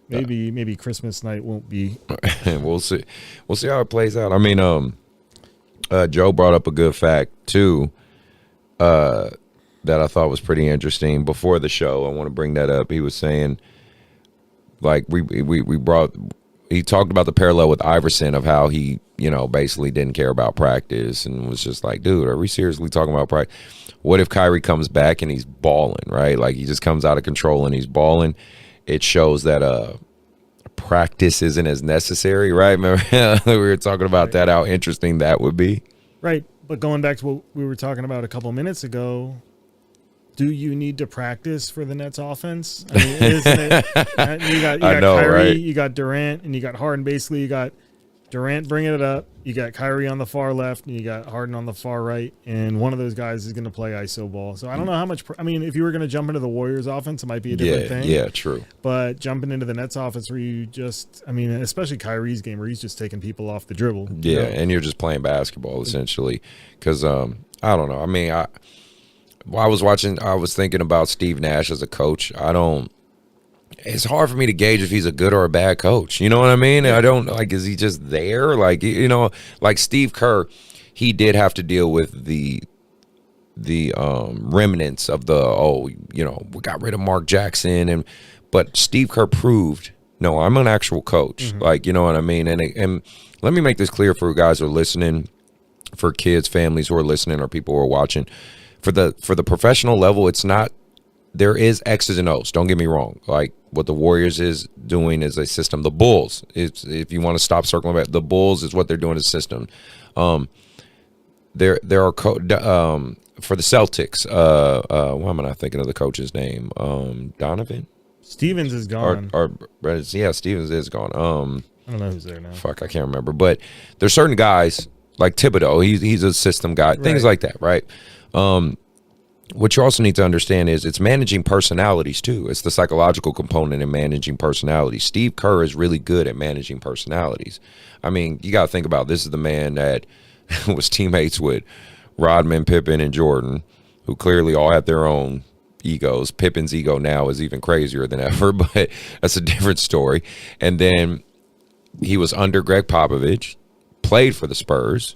maybe Christmas night won't be. We'll see how it plays out. I mean, Joe brought up a good fact too that I thought was pretty interesting before the show. I want to bring that up. He was saying, like, he talked about the parallel with Iverson of how he, basically didn't care about practice and was just like, dude, are we seriously talking about practice? What if Kyrie comes back and he's balling, right? Like, he just comes out of control and he's balling. It shows that practice isn't as necessary, right? Remember we were talking about that, how interesting that would be. Right, but going back to what we were talking about a couple minutes ago, do you need to practice for the Nets offense? I mean, isn't it? You got Kyrie, right? You got Durant, and you got Harden. Basically, you got Durant bringing it up. You got Kyrie on the far left, and you got Harden on the far right. And one of those guys is going to play ISO ball. So I don't know how much. If you were going to jump into the Warriors offense, it might be a different thing. Yeah, true. But jumping into the Nets offense where you just, especially Kyrie's game where he's just taking people off the dribble. Yeah, and you're just playing basketball essentially. Because I don't know. I was thinking about Steve Nash as a coach. I don't it's hard for me to gauge if he's a good or a bad coach. You know what I mean? I don't like, is he just there? Like, you know, like Steve Kerr, he did have to deal with the remnants of we got rid of Mark Jackson, but Steve Kerr proved, no, I'm an actual coach. Like, you know what I mean? And let me make this clear for guys who are listening, for kids, families who are listening, or people who are watching. For the professional level, it's not, there is X's and O's. Don't get me wrong. Like, what the Warriors is doing is a system. The Bulls, if you want to stop circling back, the Bulls is what they're doing is system. There are for the Celtics. Why am I not thinking of the coach's name? Donovan. Stevens is gone. Stevens is gone. I don't know who's there now. Fuck, I can't remember. But there's certain guys like Thibodeau. He's a system guy. Right. Things like that, right? What you also need to understand is it's managing personalities too. It's the psychological component in managing personalities. Steve Kerr is really good at managing personalities. I mean, you got to think about, this is the man that was teammates with Rodman, Pippen, and Jordan, who clearly all had their own egos. Pippen's ego now is even crazier than ever, but that's a different story. And then he was under Greg Popovich, played for the Spurs,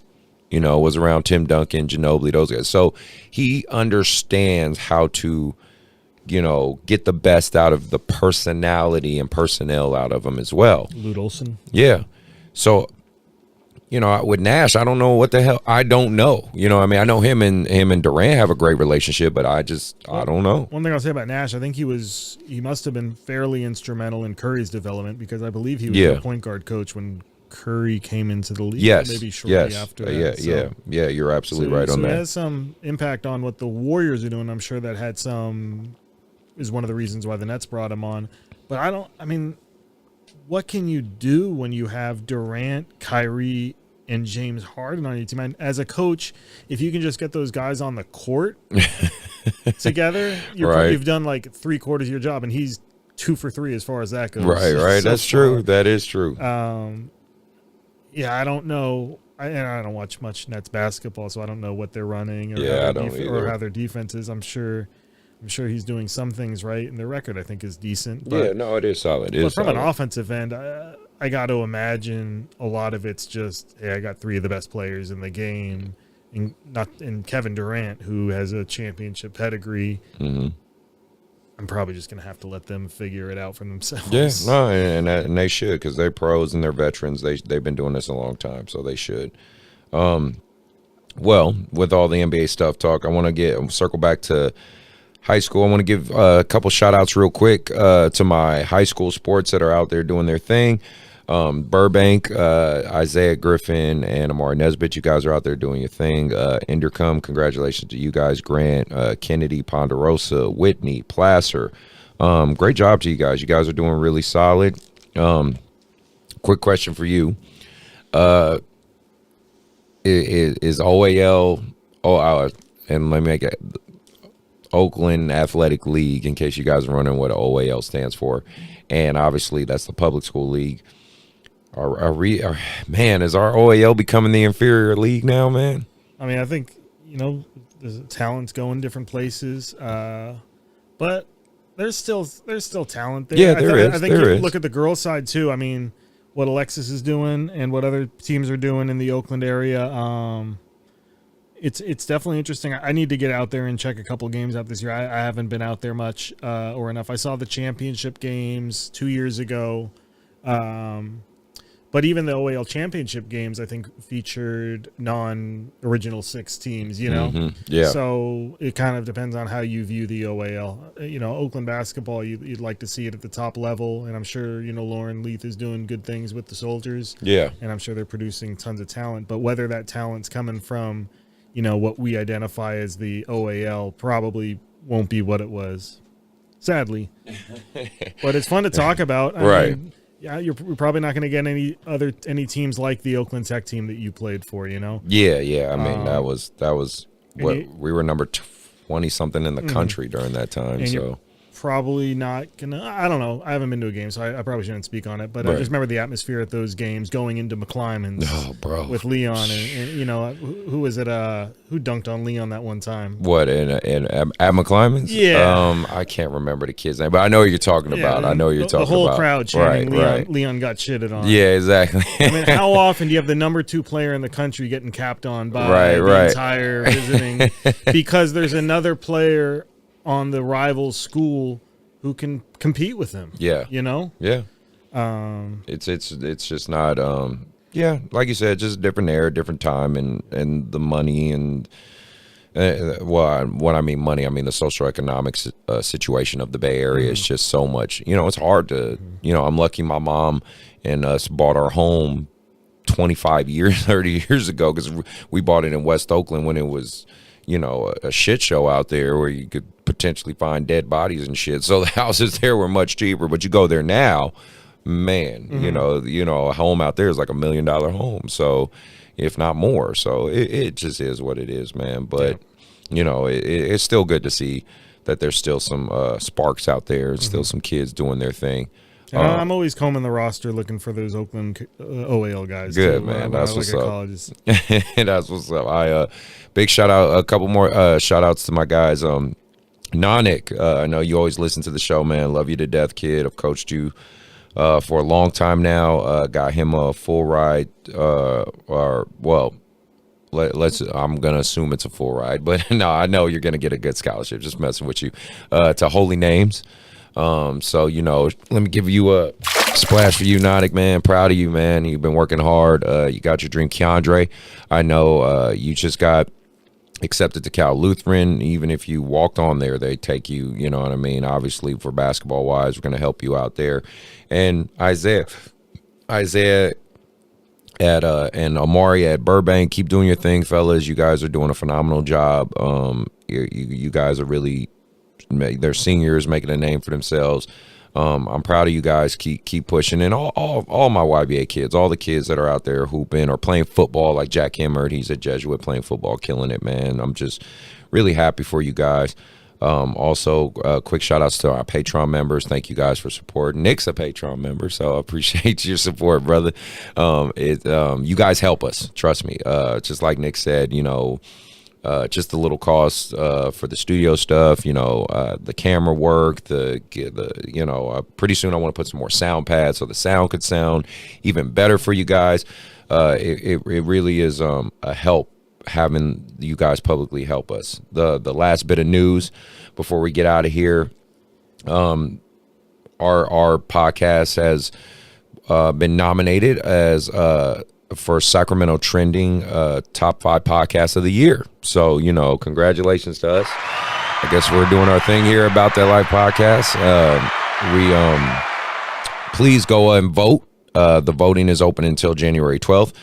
was around Tim Duncan, Ginobili, those guys. So he understands how to, get the best out of the personality and personnel out of them as well. Lute Olson. Yeah. So, with Nash, I don't know what the hell. I don't know. I know him and Durant have a great relationship, but I don't know. One thing I'll say about Nash, I think he must have been fairly instrumental in Curry's development, because I believe he was the point guard coach when Curry came into the league. Yes. Maybe shortly after that. Yeah. You're absolutely right on that. So it has some impact on what the Warriors are doing. I'm sure that is one of the reasons why the Nets brought him on. But what can you do when you have Durant, Kyrie, and James Harden on your team? And as a coach, if you can just get those guys on the court together, you've done like 3/4 of your job, and he's 2 for 3 as far as that goes. Right. That's true. That is true. Yeah, I don't know. I don't watch much Nets basketball, so I don't know what they're running or how their defense is. I'm sure he's doing some things right, and their record, I think, is decent. But, it is solid. But from an offensive end, I got to imagine a lot of it's just, hey, I got 3 of the best players in the game, and Kevin Durant, who has a championship pedigree. Mm-hmm. I'm probably just going to have to let them figure it out for themselves. Yeah, no, and they should, because they're pros and they're veterans. They've been doing this a long time, so they should. Well, with all the NBA stuff talk, I want to circle back to high school. I want to give a couple shout-outs real quick to my high school sports that are out there doing their thing. Burbank, Isaiah Griffin, and Amari Nesbitt, you guys are out there doing your thing. Indercom, congratulations to you guys. Grant, Kennedy, Ponderosa, Whitney, Placer. Great job to you guys. You guys are doing really solid. Quick question for you. Is OAL, and let me make it, Oakland Athletic League, in case you guys are wondering what OAL stands for, and obviously that's the public school league. Is our OAL becoming the inferior league now, man? I think, there's talent's going different places, but there's still talent there. Yeah, there is. I think you look at the girls' side too. What Alexis is doing and what other teams are doing in the Oakland area. It's definitely interesting. I need to get out there and check a couple games out this year. I haven't been out there much or enough. I saw the championship games 2 years ago. But even the OAL championship games, I think, featured non-original 6 teams, Mm-hmm. Yeah. So it kind of depends on how you view the OAL. Oakland basketball, you'd like to see it at the top level. And I'm sure, Lauren Leith is doing good things with the Soldiers. Yeah. And I'm sure they're producing tons of talent. But whether that talent's coming from, what we identify as the OAL probably won't be what it was, sadly. But it's fun to talk about. Right. Yeah, you're probably not going to get any teams like the Oakland Tech team that you played for, Yeah. That was what we were number 20 something in the country during that time. So probably not gonna. I don't know. I haven't been to a game, so I probably shouldn't speak on it. But I Right. just remember the atmosphere at those games going into McClymonds. Oh, bro. With Leon and you know who was it? Who dunked on Leon that one time? What in at McClymonds? Yeah. I can't remember the kid's name, but I know what you're talking about. I know what you're talking about. The whole crowd chanting Leon. Right. Leon got shitted on. Yeah, exactly. I mean, how often do you have the number 2 player in the country getting capped on by the entire visiting because there's another player on the rival school who can compete with him? Yeah. You know? Yeah. It's just not yeah, like you said, just a different era, different time, and the money and well, when I mean money, I mean the socioeconomic situation of the Bay Area is just so much. You know, it's hard to. You know, I'm lucky my mom and us bought our home 25 years, 30 years ago because we bought it in West Oakland when it was, you know, a shit show out there where you could potentially find dead bodies and shit. So the houses there were much cheaper, but you go there now, man, you know, a home out there is like $1 million home. So if not more. So it just is what it is, man. But, you know, it's still good to see that there's still some sparks out there, still some kids doing their thing. And I'm always combing the roster looking for those Oakland OAL guys. Good, too, man. That's what's up. Colleges. That's what's up. I big shout out, a couple more shout outs to my guys. Nick, I know you always listen to the show, man. Love you to death, kid. I've coached you for a long time now. Got him a full ride, or well, let's. I'm gonna assume it's a full ride, but no, I know you're gonna get a good scholarship. Just messing with you. To Holy Names. So, you know, let me give you a splash for you, Nick, man. Proud of you, man. You've been working hard. You got your dream, Keandre. I know you just got accepted to Cal Lutheran. Even if you walked on there, they take you, you know what I mean? Obviously, for basketball-wise, we're going to help you out there. And Isaiah and Amari at Burbank, keep doing your thing, fellas. You guys are doing a phenomenal job. You guys are really... They're seniors making a name for themselves. I'm proud of you guys. Keep pushing, and all my YBA kids, all the kids that are out there hooping or playing football, like Jack Himmert. He's a Jesuit playing football, killing it, man. I'm just really happy for you guys. Also, quick shout outs to our Patreon members. Thank you guys for support. Nick's a Patreon member, so I appreciate your support, brother. You guys help us. Trust me. Just like Nick said, you know. Just the little cost for the studio stuff, you know, the camera work, you know, pretty soon I want to put some more sound pads so the sound could sound even better for you guys. It really is a help having you guys publicly help us. The last bit of news before we get out of here, our podcast has been nominated as for Sacramento Trending top 5 podcast of the year. So, you know, congratulations to us. I guess we're doing our thing here About That Life podcast. Please go and vote. The voting is open until January 12th.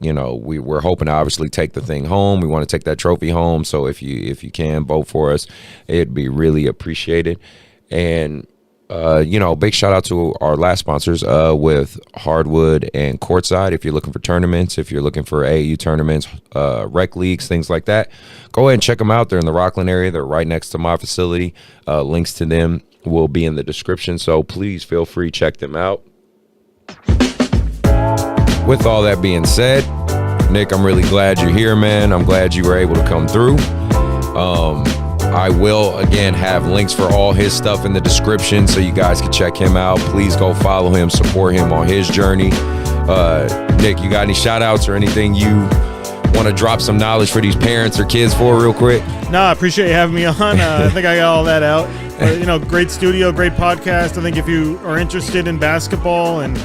You know, we're hoping to obviously take the thing home. We want to take that trophy home. So if you can vote for us, it'd be really appreciated. And you know, big shout out to our last sponsors with Hardwood and Courtside. If you're looking for tournaments, if you're looking for AAU tournaments, rec leagues, things like that, go ahead and check them out. They're in the Rockland area. They're right next to my facility. Links to them will be in the description. So please feel free, check them out. With all that being said, Nick, I'm really glad you're here, man. I'm glad you were able to come through. I will, again, have links for all his stuff in the description so you guys can check him out. Please go follow him, support him on his journey. Nick, you got any shout-outs or anything you want to drop some knowledge for these parents or kids for real quick? No, I appreciate you having me on. I think I got all that out. You know, great studio, great podcast. I think if you are interested in basketball and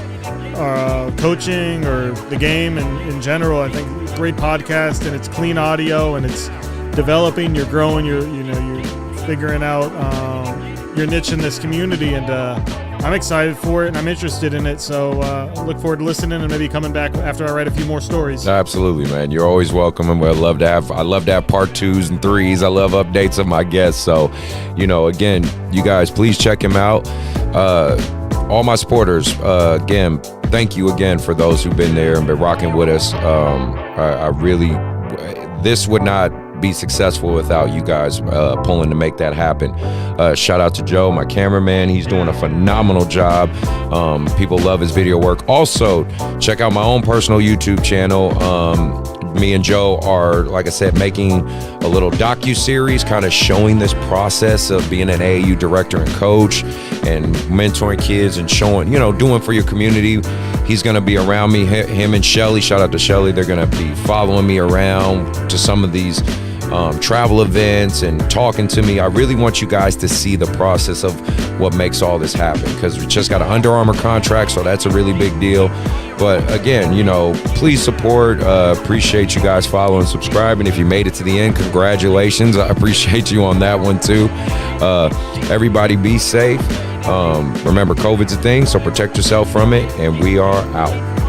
coaching or the game in general, I think great podcast, and it's clean audio, and it's developing, you're growing, you're figuring out your niche in this community, and I'm excited for it and I'm interested in it, so look forward to listening and maybe coming back after I write a few more stories. Absolutely, man. You're always welcome, and I love to have part 2s and 3s. I love updates of my guests. So, you know, again, you guys please check him out. All my supporters, again, thank you again for those who've been there and been rocking with us. I really, this would not be successful without you guys pulling to make that happen. Shout out to Joe, my cameraman. He's doing a phenomenal job. People love his video work. Also, check out my own personal YouTube channel. Me and Joe are, like I said, making a little docu-series kind of showing this process of being an AAU director and coach and mentoring kids and showing, doing for your community. He's going to be around me, him and Shelly. Shout out to Shelly. They're going to be following me around to some of these travel events and talking to me. I really want you guys to see the process of what makes all this happen, because we just got an Under Armour contract, so that's a really big deal. But again, please support. Appreciate you guys following, subscribing. If you made it to the end, congratulations. I appreciate you on that one too. Everybody be safe. Remember, COVID's a thing, so protect yourself from it, and we are out.